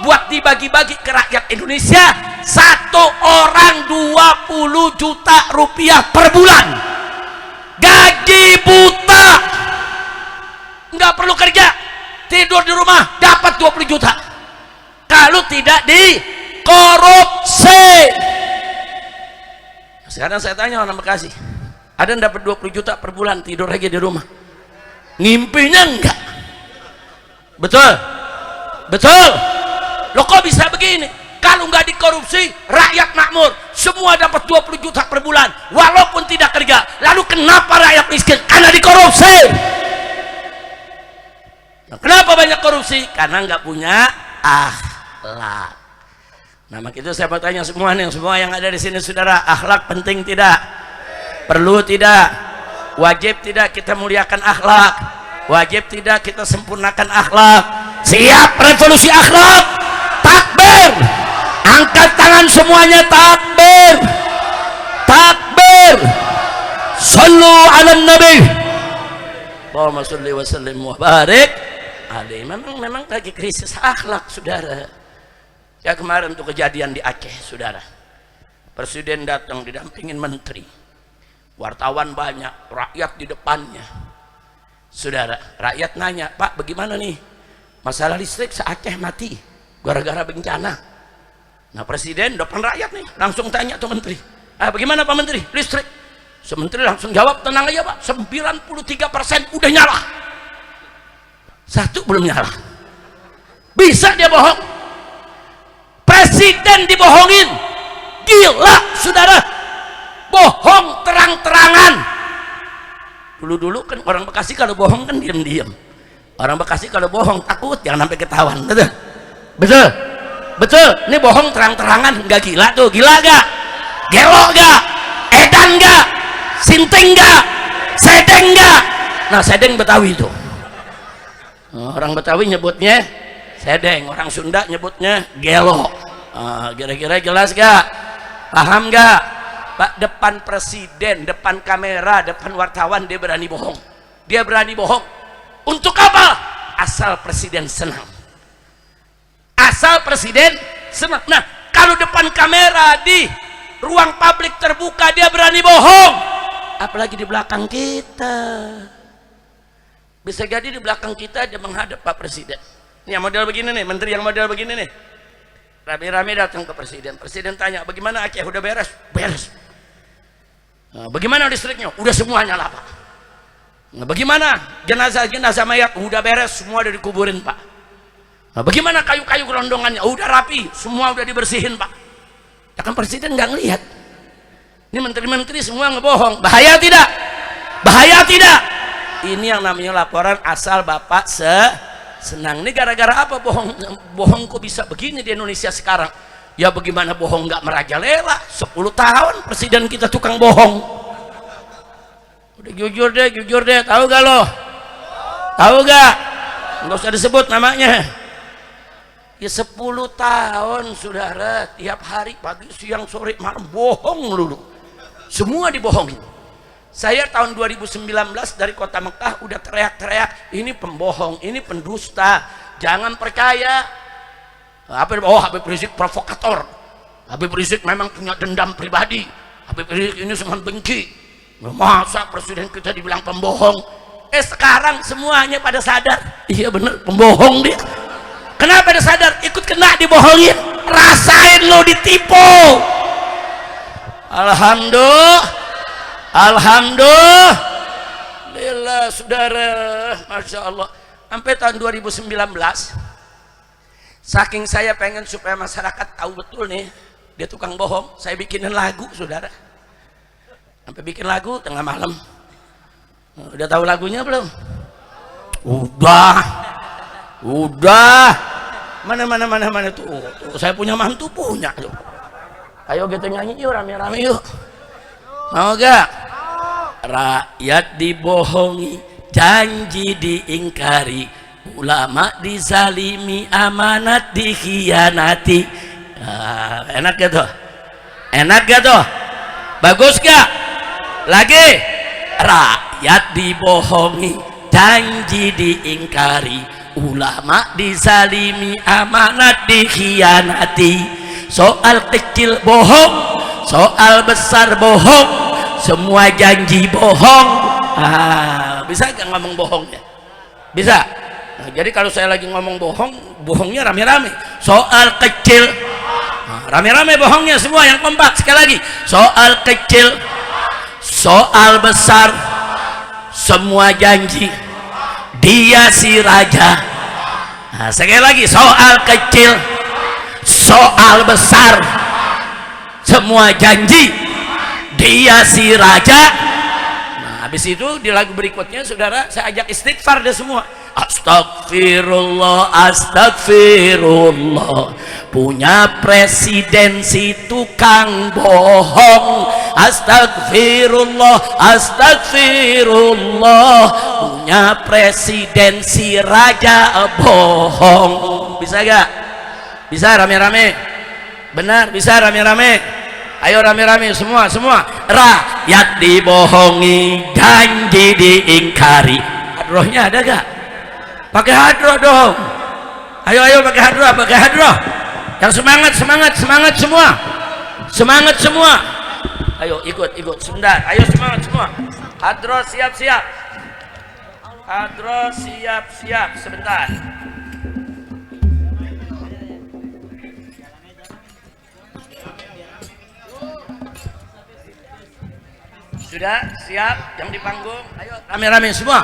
Speaker 1: buat dibagi-bagi ke rakyat Indonesia. Satu orang 20 juta rupiah per bulan, gaji buta, nggak perlu kerja, tidur di rumah dapat 20 juta kalau tidak dikorupsi. Sekarang saya tanya orang Bekasi, ada yang dapat 20 juta per bulan tidur aja di rumah? Ngimpinya enggak? Betul? Betul? Loh kok bisa begini? Kalau nggak dikorupsi, rakyat makmur, semua dapat 20 juta per bulan walaupun tidak kerja. Lalu kenapa rakyat miskin? Karena dikorupsi. Nah, kenapa banyak korupsi? Karena nggak punya akhlak. Nah maka itu saya mau tanya semua yang ada di sini saudara, akhlak penting tidak? Perlu tidak? Wajib tidak kita muliakan akhlak? Wajib tidak kita sempurnakan akhlak? Siap revolusi akhlak? Takbir! Angkat tangan semuanya, takbir! Takbir! Sallu ala nabi. Allahumma sholli wa sallim wa barik alaihi. Memang lagi krisis akhlak saudara. Ya kemarin tuh kejadian di Aceh saudara, presiden datang didampingin menteri, wartawan banyak, rakyat di depannya saudara. Rakyat nanya, Pak bagaimana nih masalah listrik se-Aceh mati gara-gara bencana. Nah presiden depan rakyat nih langsung tanya tuh menteri, bagaimana Pak Menteri listrik? Sementri langsung jawab, tenang aja Pak, 93% udah nyala, satu belum nyala. Bisa dia bohong? Presiden dibohongin, gila saudara, bohong terang-terangan. Dulu kan orang Bekasi kalau bohong kan diam-diam, orang Bekasi kalau bohong takut jangan sampai ketahuan. Betul? Betul? Betul? Ini bohong terang-terangan, nggak gila tuh? Gila gak? Gelo gak? Edan gak? Sinting gak? Sedeng gak? Nah sedeng Betawi itu, orang Betawi nyebutnya sedeng, orang Sunda nyebutnya gelo. Kira-kira jelas gak? Paham gak? Pak, depan presiden, depan kamera, depan wartawan dia berani bohong. Dia berani bohong untuk apa? Asal presiden senang, asal presiden senang. Nah kalau depan kamera di ruang publik terbuka dia berani bohong, apalagi di belakang kita. Bisa jadi di belakang kita dia menghadap Pak Presiden. Ini yang model begini nih, menteri yang model begini nih, rame-rame datang ke presiden. Presiden tanya, bagaimana Aceh? Udah beres? Beres. Nah, bagaimana listriknya? Udah semuanya lah Pak. Nah, bagaimana jenazah mayat? Udah beres, semua udah dikuburin Pak. Nah, bagaimana kayu-kayu gelondongannya? Udah rapi, semua udah dibersihin Pak. Ya kan presiden nggak ngelihat. Ini menteri-menteri semua ngebohong. Bahaya tidak? Bahaya tidak? Ini yang namanya laporan asal Bapak senang. Ini gara-gara apa bohong kok bisa begini di Indonesia sekarang? Ya bagaimana bohong nggak merajalela? 10 tahun presiden kita tukang bohong. Udah jujur deh, tahu gak lo? Tahu gak? Nggak usah disebut namanya. Ya 10 tahun saudara, tiap hari pagi siang sore malam bohong dulu. Semua dibohongin. Saya tahun 2019 dari kota Mekah udah teriak-teriak, ini pembohong, ini pendusta, jangan percaya. Habib Rizik provokator, Habib Rizik memang punya dendam pribadi, Habib Rizik ini sangat benci. Masa presiden kita dibilang pembohong? Sekarang semuanya pada sadar, iya bener pembohong dia. Kenapa dia sadar? Ikut kena dibohongin, rasain lo ditipu. Alhamdulillah saudara, Masya Allah. Sampai tahun 2019 saking saya pengen supaya masyarakat tahu betul nih dia tukang bohong, saya bikinin lagu saudara. Sampai bikin lagu tengah malam, Udah tahu lagunya belum? Udah. Mana tuh? Saya punya mantu punya tuh. Ayo kita nyanyi yuk rame-rame yuk. Mau gak? Rakyat dibohongi, janji diingkari, ulama dizalimi, amanat dikhianati. Enak gak tuh? Enak gak tuh? Bagus gak? Lagi. Rakyat dibohongi, janji diingkari, ulama dizalimi, amanat dikhianati. Soal kecil bohong, soal besar bohong, semua janji bohong. Bisa gak ngomong bohongnya? Bisa. Nah, jadi kalau saya lagi ngomong bohong, bohongnya rame-rame. Soal kecil, rame-rame bohongnya semua yang kompak. Sekali lagi, soal kecil, soal besar, semua janji dia si raja. Sekali lagi, soal kecil, soal besar, semua janji dia si raja. Nah, habis itu di lagu berikutnya saudara saya ajak istighfar deh semua. Astagfirullah, astagfirullah, punya presidensi tukang bohong. Astagfirullah, astagfirullah, punya presidensi raja bohong. Bisa gak? Bisa rame-rame? Benar, bisa rame-rame? Ayo rame-rame semua. Rakyat dibohongi, janji diingkari. Hadrohnya ada gak? Pakai hadroh dong. Ayo pakai hadroh. Yang semangat semua. Ayo ikut sebentar. Ayo semangat semua. Hadroh siap-siap. Hadroh siap-siap sebentar. Sudah siap yang di panggung? Ayo rame-rame semua.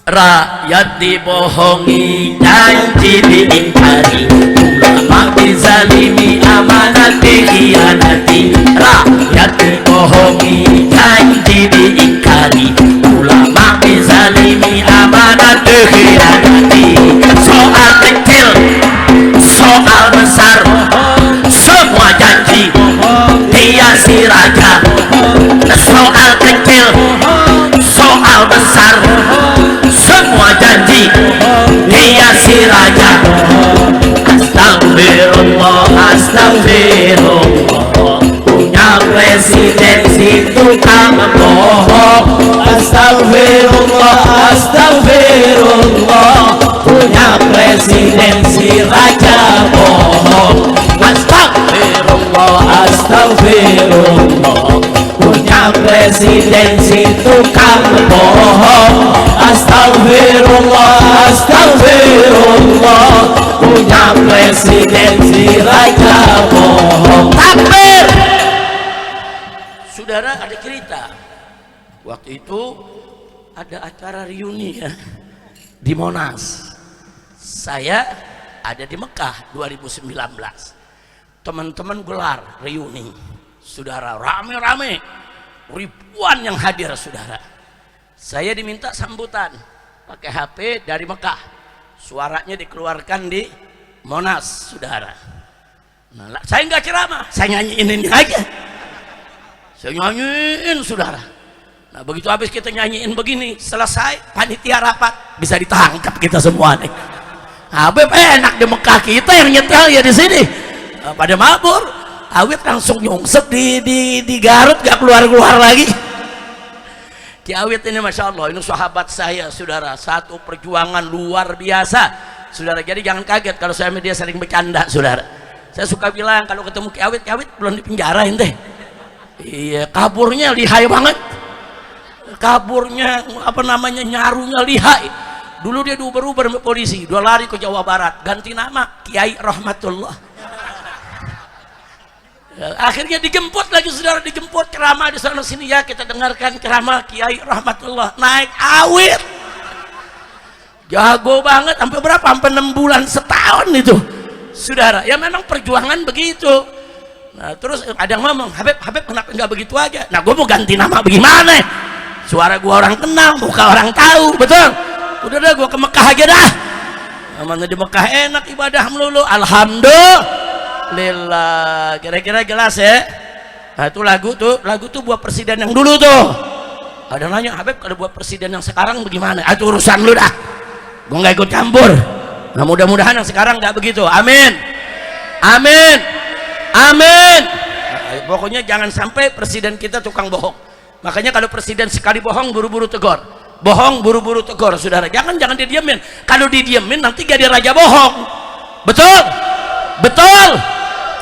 Speaker 1: Rakyat dibohongi, janji diingkari, ulama dizalimi, amanat dikhianati. Rakyat dibohongi, janji diingkari, ulama dizalimi, amanat dikhianati. Soal kecil, soal besar, semua janji dia si raja. Soal kecil, soal besar, semua janji dia si raja. Astagfirullah, astagfirullah, punya presidensi tukang bohong. Astagfirullah, astagfirullah, punya presidensi raja bohong. Astagfirullah, astagfirullah, punya presidensi tukang bohong. Astagfirullah, astagfirullah, punya presidensi raja bohong. Takbir. Saudara, ada cerita. Waktu itu ada acara reuni ya di Monas. Saya ada di Mekah 2019. Teman-teman gelar reuni. Saudara, rame-rame, ribuan yang hadir saudara. Saya diminta sambutan pakai HP dari Mekah, suaranya dikeluarkan di Monas saudara. Nah, saya nggak ceramah, saya nyanyiin ini aja. Saya nyanyiin saudara. Nah, begitu habis kita nyanyiin begini, selesai panitia rapat, bisa ditangkap kita semua nih. Habib enak di Mekah, kita yang nyetel ya di sini pada mabur. Awit langsung nyungsep di Garut, gak keluar lagi. Ki Awit ini Masya Allah, ini sahabat saya saudara, satu perjuangan luar biasa saudara. Jadi jangan kaget kalau saya sama dia sering bercanda saudara. Saya suka bilang kalau ketemu Ki Awit belum dipenjarain deh. Iya, kaburnya lihai banget. Kaburnya nyarunya lihai. Dulu dia diuber-uber sama polisi, dia lari ke Jawa Barat, ganti nama Kiai Rahmatullah. Akhirnya dijemput lagi saudara, dijemput ceramah di sana sini, ya kita dengarkan ceramah Kiai Rahmatullah. Naik Awit jago banget, sampai berapa, sampai 6 bulan, setahun itu saudara. Ya memang perjuangan begitu. Nah terus ada yang ngomong, Habib kenapa nggak begitu aja? Nah gue mau ganti nama bagaimana suara gua orang kenal, muka orang tahu, betul. Udah dah gua ke Mekah aja dah. Mana di Mekah enak ibadah melulu, alhamdulillah. Kira-kira jelas ya. Nah, itu lagu tuh buat presiden yang dulu tuh. Ada nanya, Habib kalau buat presiden yang sekarang bagaimana? Itu urusan lu dah, gua nggak ikut campur. Nah, mudah-mudahan yang sekarang nggak begitu, amin, amin, amin. Nah, pokoknya jangan sampai presiden kita tukang bohong. Makanya kalau presiden sekali bohong buru-buru tegur, bohong buru-buru tegur, saudara. Jangan didiamin. Kalau didiamin nanti jadi raja bohong. Betul, betul.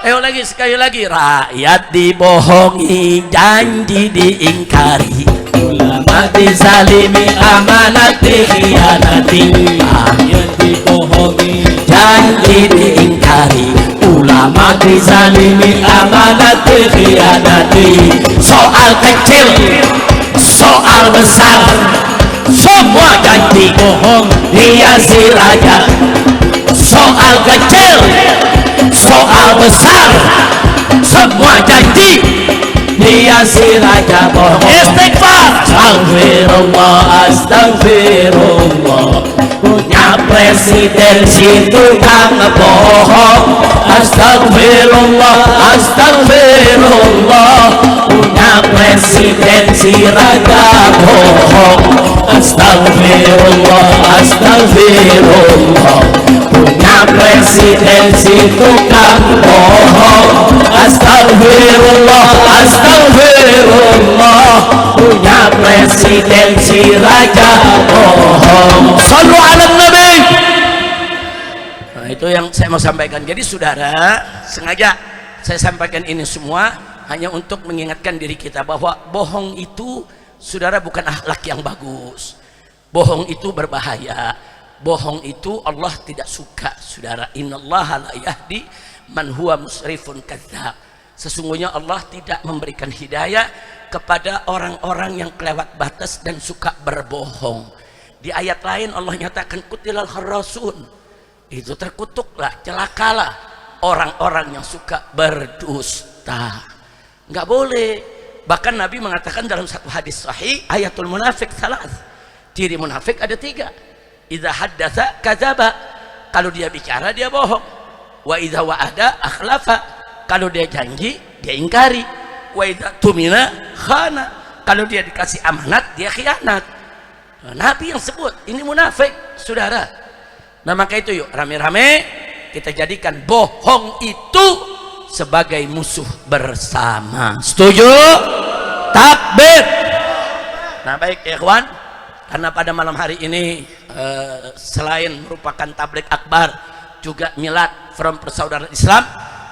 Speaker 1: Ayo lagi, sekali lagi. Rakyat dibohongi, janji diingkari, ulama dizalimi, amanat dikhianati. Rakyat dibohongi, janji diingkari, ulama dizalimi, amanat dikhianati. Soal kecil, soal besar, semua janji bohong hiasi raja. Soal kecil, soal besar, semua janji hiasi raja bohong. Istighfar. Astagfirullah, astagfirullah. Punya presiden si tukang bohong. Astagfirullah, astagfirullah. Punya presiden si raja bohong. Astagfirullah, astagfirullah. Punya presiden si tukang bohong. Astagfirullah, astagfirullah. Punya presiden si raja bohong. Sallu ala nabi. Nah, itu yang saya mau sampaikan. Jadi saudara, sengaja saya sampaikan ini semua hanya untuk mengingatkan diri kita bahwa bohong itu, saudara, bukan akhlak yang bagus. Bohong itu berbahaya. Bohong itu Allah tidak suka, saudara. Innallaha la yahdi man huwa musrifun kadzdzab. Sesungguhnya Allah tidak memberikan hidayah kepada orang-orang yang kelewat batas dan suka berbohong. Di ayat lain Allah nyatakan kutilal kharrasun. Itu terkutuklah, celakalah orang-orang yang suka berdusta. Nggak boleh. Bahkan Nabi mengatakan dalam satu hadis sahih, ayatul munafik salas. Ciri munafik ada 3. Idza haddatsa kadzaba. Kalau dia bicara dia bohong. Wa idza wa'ada akhlafa. Kalau dia janji dia ingkari. Wa idza tumina khana. Kalau dia dikasih amanat dia khianat. Nah, Nabi yang sebut ini munafik, saudara. Nah, maka itu yuk rame-rame kita jadikan bohong itu sebagai musuh bersama. Setuju? Takbir. Nah, baik ya kawan, karena pada malam hari ini selain merupakan tabligh akbar juga milad from persaudaraan Islam,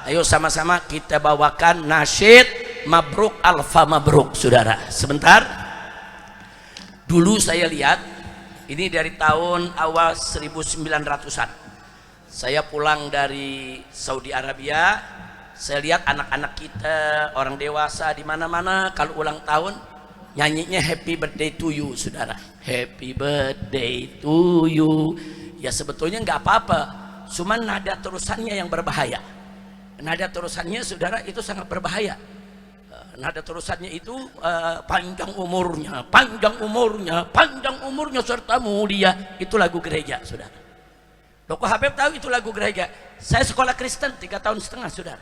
Speaker 1: ayo sama-sama kita bawakan nasyid mabruk alfa mabruk, saudara. Sebentar. Dulu saya lihat ini dari tahun awal 1900-an. Saya pulang dari Saudi Arabia, saya lihat anak-anak kita, orang dewasa di mana-mana kalau ulang tahun nyanyinya happy birthday to you, saudara. Happy birthday to you. Ya sebetulnya nggak apa-apa, cuman nada terusannya yang berbahaya. Nada terusannya, saudara, itu sangat berbahaya. Nada terusannya itu panjang umurnya, panjang umurnya, panjang umurnya serta mulia. Itu lagu gereja, saudara. Loh, kok Habib tahu itu lagu gereja? Saya sekolah Kristen 3,5 tahun, saudara.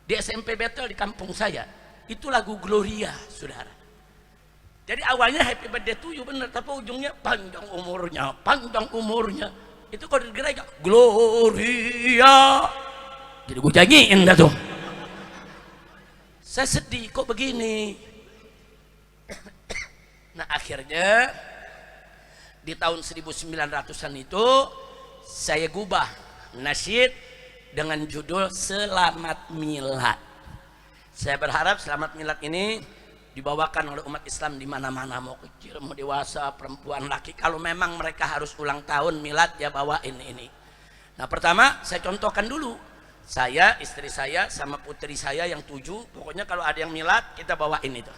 Speaker 1: Di SMP Betel di kampung saya, itu lagu Gloria, saudara. Jadi awalnya happy birthday to you bener, tapi ujungnya panjang umurnya, panjang umurnya. Itu kalau di gereja Gloria. Jadi gue nyanyiin dah tuh. Saya sedih kok begini. Nah, akhirnya di tahun 1900-an itu saya gubah nasyid dengan judul Selamat Milad. Saya berharap Selamat Milad ini dibawakan oleh umat Islam di mana-mana, mau kecil, mau dewasa, perempuan, laki. Kalau memang mereka harus ulang tahun milad, ya bawain ini. Nah, pertama saya contohkan dulu. Saya, istri saya, sama putri saya yang 7, pokoknya kalau ada yang milad kita bawain itu.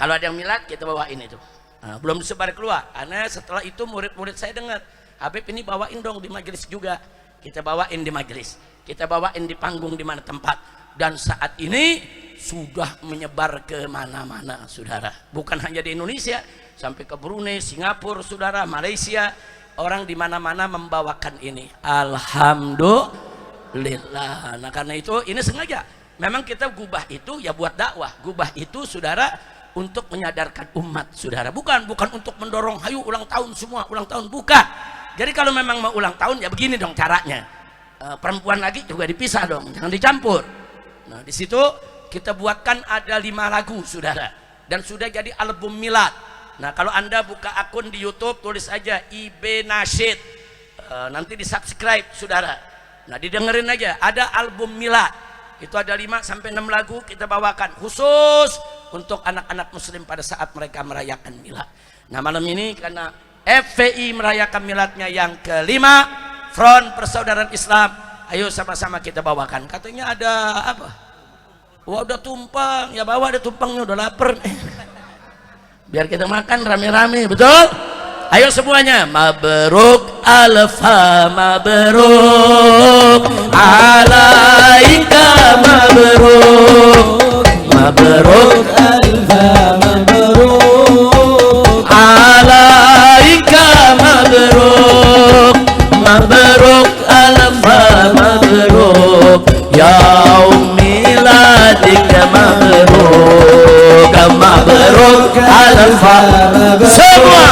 Speaker 1: Kalau ada yang milad kita bawain itu. Nah, belum disebar keluar. Karena setelah itu murid-murid saya dengar, Habib ini bawain dong di majelis juga. kita bawain di majelis, kita bawain di panggung di mana tempat, dan saat ini sudah menyebar ke mana-mana saudara, bukan hanya di Indonesia, sampai ke Brunei, Singapura saudara, Malaysia, orang di mana-mana membawakan ini. Alhamdulillah. Nah karena itu ini sengaja memang kita gubah itu ya buat dakwah, gubah itu saudara untuk menyadarkan umat saudara, bukan untuk mendorong hayu ulang tahun semua, ulang tahun, bukan. Jadi kalau memang mau ulang tahun ya begini dong caranya, perempuan lagi juga dipisah dong, jangan dicampur. Nah di situ kita buatkan ada 5 lagu saudara, dan sudah jadi album milad. Nah kalau anda buka akun di YouTube tulis aja IB Nasyid, nanti di subscribe saudara, nah didengerin aja, ada album milad itu, ada 5 sampai 6 lagu kita bawakan khusus untuk anak-anak muslim pada saat mereka merayakan milad. Nah malam ini karena FPI merayakan miladnya yang ke-5, Front Persaudaraan Islam, ayo sama-sama kita bawakan. Katanya ada apa? Wah udah tumpang, ya bawa, ada tumpangnya, udah lapar biar kita makan rame-rame, betul? Ayo semuanya, mabruk alfa mabruk alaika mabruk, mabruk alfa mabruk alaika mabruk, mabruk alfa mabruk yaum miladika mabruk, mabruk alfa semua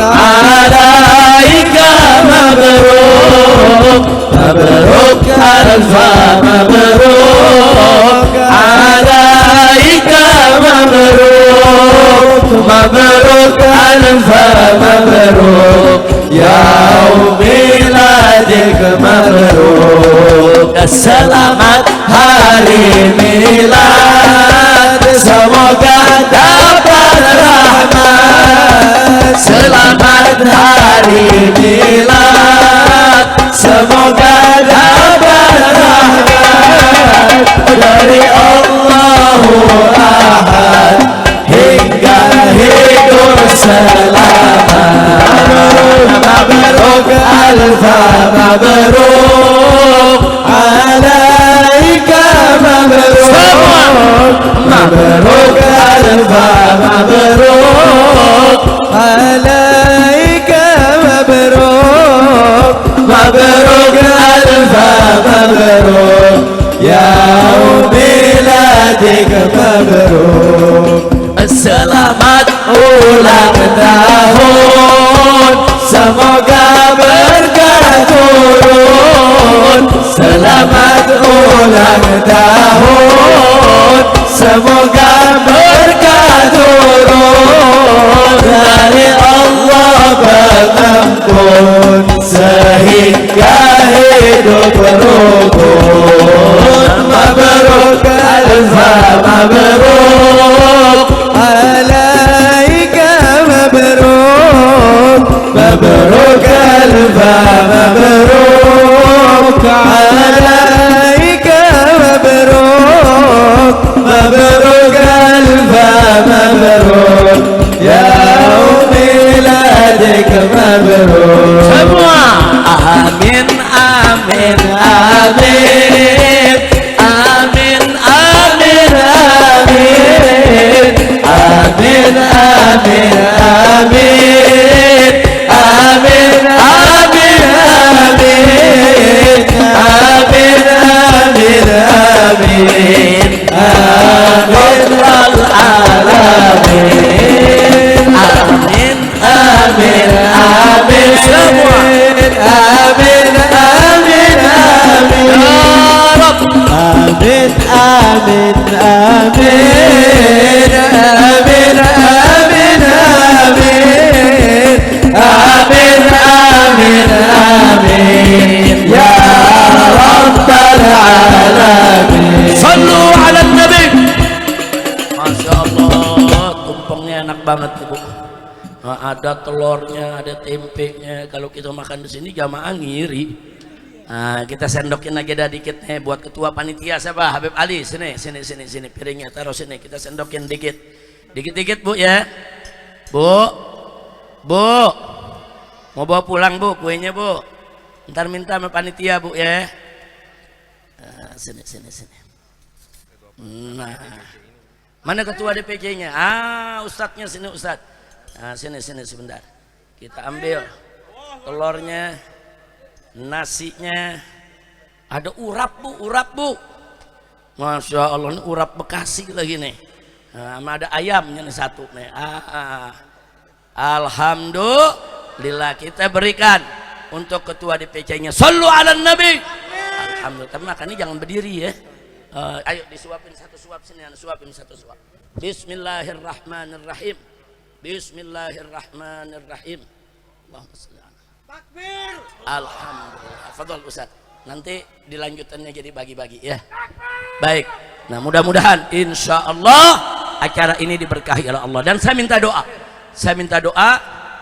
Speaker 1: alaika mabruk, mabruk alfa mabruk alaika mabruk, mabruk alfa mabruk yaum miladik mabruk. Selamat hari milad, semoga dapat rahmat. Selamat hari milad, semoga dapat rahmat dari Allahu Ahad hingga hidup selamat. Mabruk alfa mabruk alaika mabruk, mabruk alfa mabruk alaika mabruk, mabruk alfa mabruk yaum miladik mabruk. Selamat ulang tahun, semoga berkah turun. Selamat ulang tahun, semoga berkah turun dari Allah pengampun sehingga hidup rukun. Mabruk alfa mabruk alaika mabruk, mabruk alfa mabruk alaika mabruk, mabruk alfa mabruk yaum miladik mabruk. Semua amin amin amin amin amin amin amin amin amin amin amin amin amin amin amin alamin amin amin amin semua amin amin amin ya Rabb amin amin amin amin amin amin amin amin amin ya Rabbal alamin. Sallu ala nabi. Masya Allah, tumpengnya enak banget Bu. Nah, ada telurnya, ada tempenya. Kalau kita makan di sini jamaah ngiri. Nah, kita sendokin lagi dah dikit nih buat ketua panitia siapa? Habib Ali. Sini piringnya taruh sini. Kita sendokin dikit. Dikit-dikit Bu ya. Bu. Mau bawa pulang Bu kuenya Bu. Ntar minta sama panitia Bu ya. Nah, sini. Nah, mana ketua DPC-nya? Ustadznya sini Ustadz. Nah, sini sebentar. Kita ambil telurnya, nasinya. Ada urap Bu. Masya Allah, ini urap Bekasi lagi nih. Nah, ada ayamnya nih satu nih. Alhamdulillah kita berikan untuk ketua DPC-nya. Shallu ala Nabi. Alhamdulillah. Tapi makannya jangan berdiri ya. Ayo disuapin satu suap sini, suapin satu suap. Bismillahirrahmanirrahim. Bismillahirrahmanirrahim. Allahumma shalli ala. Takbir. Alhamdulillah. Fadhol Ustaz. Nanti dilanjutannya jadi bagi-bagi ya. Baik. Nah, mudah-mudahan insya Allah acara ini diberkahi oleh Allah. Dan saya minta doa.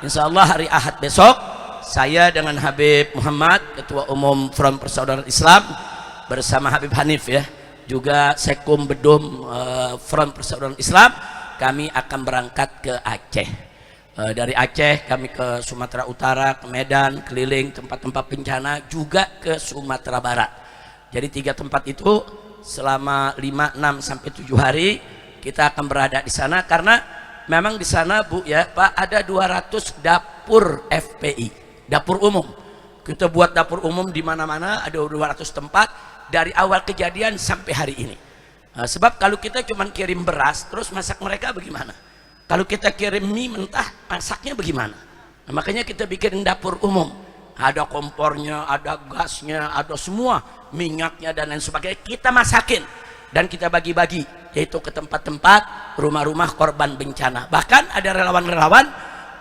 Speaker 1: Insya Allah hari Ahad besok saya dengan Habib Muhammad, Ketua Umum Front Persaudaraan Islam, bersama Habib Hanif ya, juga Sekum Bedum Front Persaudaraan Islam, kami akan berangkat ke Aceh. Dari Aceh kami ke Sumatera Utara, ke Medan, keliling tempat-tempat bencana, juga ke Sumatera Barat. Jadi 3 tempat itu selama 5, 6 sampai 7 hari kita akan berada di sana, karena memang di sana Bu ya Pak, ada 200 dapur FPI, dapur umum. Kita buat dapur umum di mana-mana, ada 200 tempat dari awal kejadian sampai hari ini. Nah, sebab kalau kita cuma kirim beras terus masak mereka bagaimana? Kalau kita kirim mie mentah, masaknya bagaimana? Nah, makanya kita bikin dapur umum. Ada kompornya, ada gasnya, ada semua, minyaknya dan lain sebagainya. Kita masakin dan kita bagi-bagi, yaitu ke tempat-tempat rumah-rumah korban bencana. Bahkan ada relawan-relawan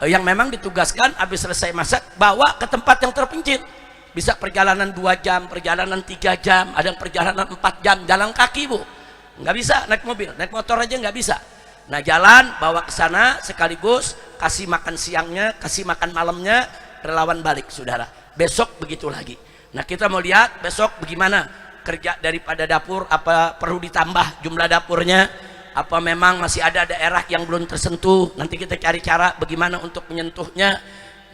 Speaker 1: yang memang ditugaskan habis selesai masak bawa ke tempat yang terpencil. Bisa perjalanan 2 jam, perjalanan 3 jam, ada yang perjalanan 4 jam, jalan kaki Bu. Nggak bisa naik mobil, naik motor aja nggak bisa. Nah, jalan bawa ke sana sekaligus kasih makan siangnya, kasih makan malamnya, relawan balik saudara. Besok begitu lagi. Nah, kita mau lihat besok bagaimana kerja daripada dapur, apa perlu ditambah jumlah dapurnya, apa memang masih ada daerah yang belum tersentuh, nanti kita cari cara bagaimana untuk menyentuhnya.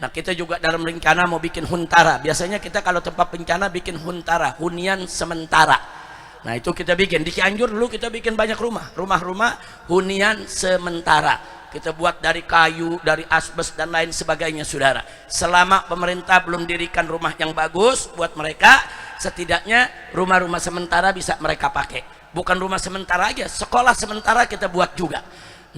Speaker 1: Nah, kita juga dalam rencana mau bikin huntara. Biasanya kita kalau tempat bencana bikin huntara, hunian sementara. Nah, itu kita bikin di Cianjur dulu, kita bikin banyak rumah-rumah hunian sementara. Kita buat dari kayu, dari asbes dan lain sebagainya saudara. Selama pemerintah belum dirikan rumah yang bagus buat mereka, setidaknya rumah-rumah sementara bisa mereka pakai. Bukan rumah sementara aja, sekolah sementara kita buat juga.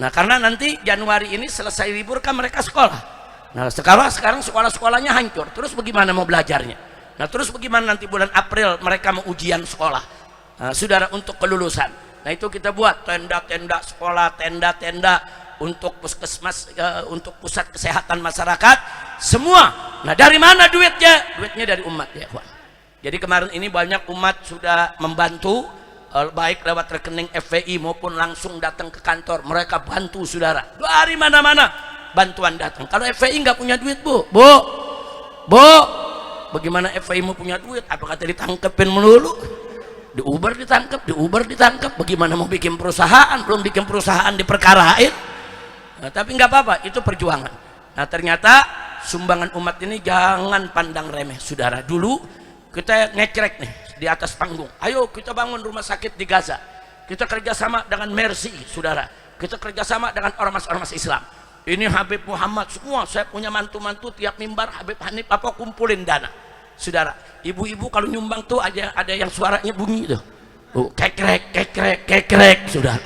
Speaker 1: Nah, karena nanti Januari ini selesai libur kan mereka sekolah. Nah, sekarang sekolah-sekolahnya hancur. Terus bagaimana mau belajarnya? Nah, terus bagaimana nanti bulan April mereka mau ujian sekolah? Nah, saudara, untuk kelulusan. Nah, itu kita buat tenda-tenda sekolah, tenda-tenda untuk puskesmas, untuk pusat kesehatan masyarakat, semua. Nah, dari mana duitnya? Duitnya dari umat ya, Pak. Jadi kemarin ini banyak umat sudah membantu, baik lewat rekening FPI maupun langsung datang ke kantor. Mereka bantu saudara. Dari mana-mana bantuan datang. Kalau FPI nggak punya duit Bu, bagaimana FPI mau punya duit? Apa kata ditangkepin melulu? Di Uber ditangkap, bagaimana mau bikin perusahaan? Belum bikin perusahaan diperkarain. Nah, tapi nggak apa-apa, itu perjuangan. Nah, ternyata sumbangan umat ini jangan pandang remeh saudara. Dulu kita ngekrek nih di atas panggung, ayo kita bangun rumah sakit di Gaza, kita kerjasama dengan Mercy saudara, kita kerjasama dengan ormas-ormas Islam. Ini Habib Muhammad semua, saya punya mantu-mantu tiap mimbar Habib Hanif apa kumpulin dana saudara. Ibu-ibu kalau nyumbang tuh ada yang suaranya bunyi tuh, kekrek saudara.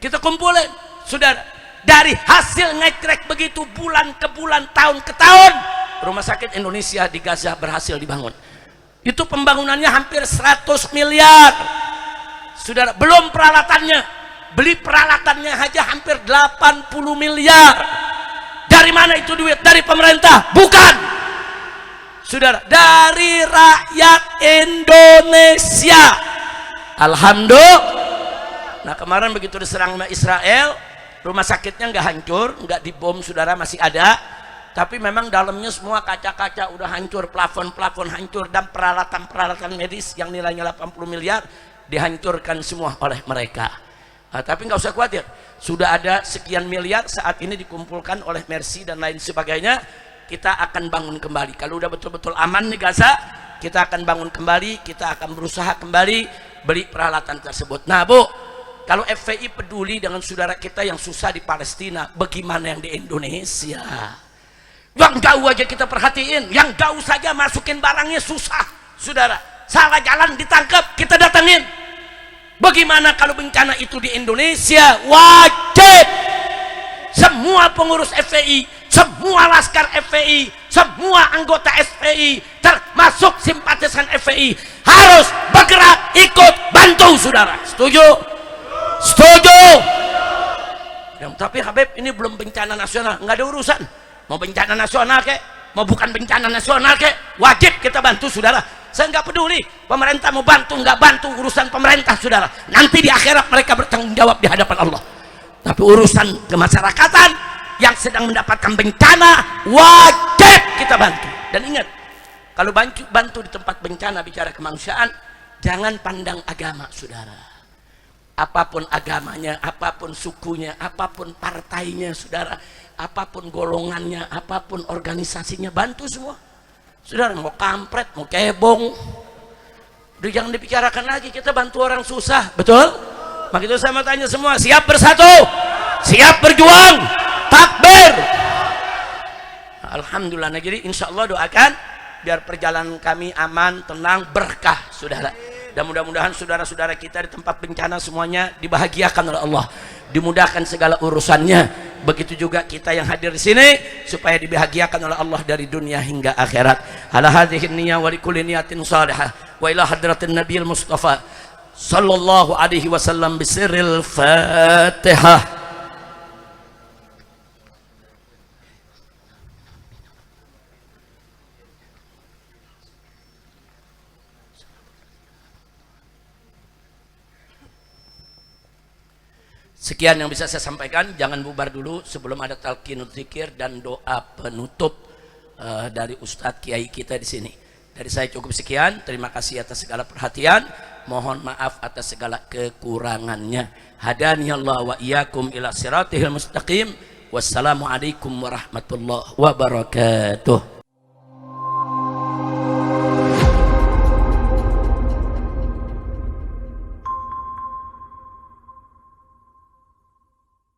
Speaker 1: Kita kumpulin saudara. Dari hasil ngekrek begitu bulan ke bulan, tahun ke tahun, rumah sakit Indonesia di Gaza berhasil dibangun. Itu pembangunannya hampir 100 miliar saudara. Belum peralatannya, beli peralatannya aja hampir 80 miliar. Dari mana itu duit? Dari pemerintah? Bukan saudara, dari rakyat Indonesia. Alhamdulillah. Nah, kemarin begitu diserang sama Israel, rumah sakitnya nggak hancur, nggak dibom saudara, masih ada, tapi memang dalamnya semua kaca-kaca udah hancur, plafon-plafon hancur, dan peralatan-peralatan medis yang nilainya 80 miliar dihancurkan semua oleh mereka. Nah, tapi nggak usah khawatir, sudah ada sekian miliar saat ini dikumpulkan oleh Mercy dan lain sebagainya. kita akan bangun kembali. Kalau udah betul-betul aman nih Gaza, kita akan bangun kembali, kita akan berusaha kembali beli peralatan tersebut. Nah Bu, kalau FPI peduli dengan saudara kita yang susah di Palestina, bagaimana yang di Indonesia? Yang jauh aja kita perhatiin, yang jauh saja masukin barangnya susah, saudara. Salah jalan ditangkap, kita datangin. Bagaimana kalau bencana itu di Indonesia? Wajib semua pengurus FPI, semua laskar FPI, semua anggota FPI, termasuk simpatisan FPI, harus bergerak ikut bantu, saudara. Setuju? Setuju? Ya, tapi Habib, ini belum bencana nasional, nggak ada urusan. Mau bencana nasional kek, mau bukan bencana nasional kek, wajib kita bantu, saudara. Saya nggak peduli pemerintah mau bantu nggak bantu, urusan pemerintah, saudara. Nanti di akhirat mereka bertanggung jawab di hadapan Allah. Tapi urusan kemasyarakatan yang sedang mendapatkan bencana, wajib kita bantu. Dan ingat, kalau bantu di tempat bencana, bicara kemanusiaan, jangan pandang agama, saudara. Apapun agamanya, apapun sukunya, apapun partainya, saudara, apapun golongannya, apapun organisasinya, bantu semua, saudara. Mau kampret, mau kebong, udah jangan dibicarakan lagi. Kita bantu orang susah, betul? Maka itu saya mau tanya semua, siap bersatu, siap berjuang, takbir. Alhamdulillah. Nah, jadi insya Allah doakan biar perjalanan kami aman, tenang, berkah, saudara. Dan mudah-mudahan saudara-saudara kita di tempat bencana semuanya dibahagiakan oleh Allah, dimudahkan segala urusannya. Begitu juga kita yang hadir di sini supaya dibahagiakan oleh Allah dari dunia hingga akhirat. Ala hadhihi niyyah wa likulli niyatin salihah wa ila hadratin nabiyil mustafa sallallahu alaihi wasallam bisirril Fatihah. Sekian yang bisa saya sampaikan. Jangan bubar dulu sebelum ada talqinul zikir dan doa penutup dari Ustadz Kiai kita di sini. Dari saya cukup sekian. Terima kasih atas segala perhatian. Mohon maaf atas segala kekurangannya. Hadaniyallahu wa iyyakum ila siratihil mustaqim. Wassalamualaikum warahmatullahi wabarakatuh.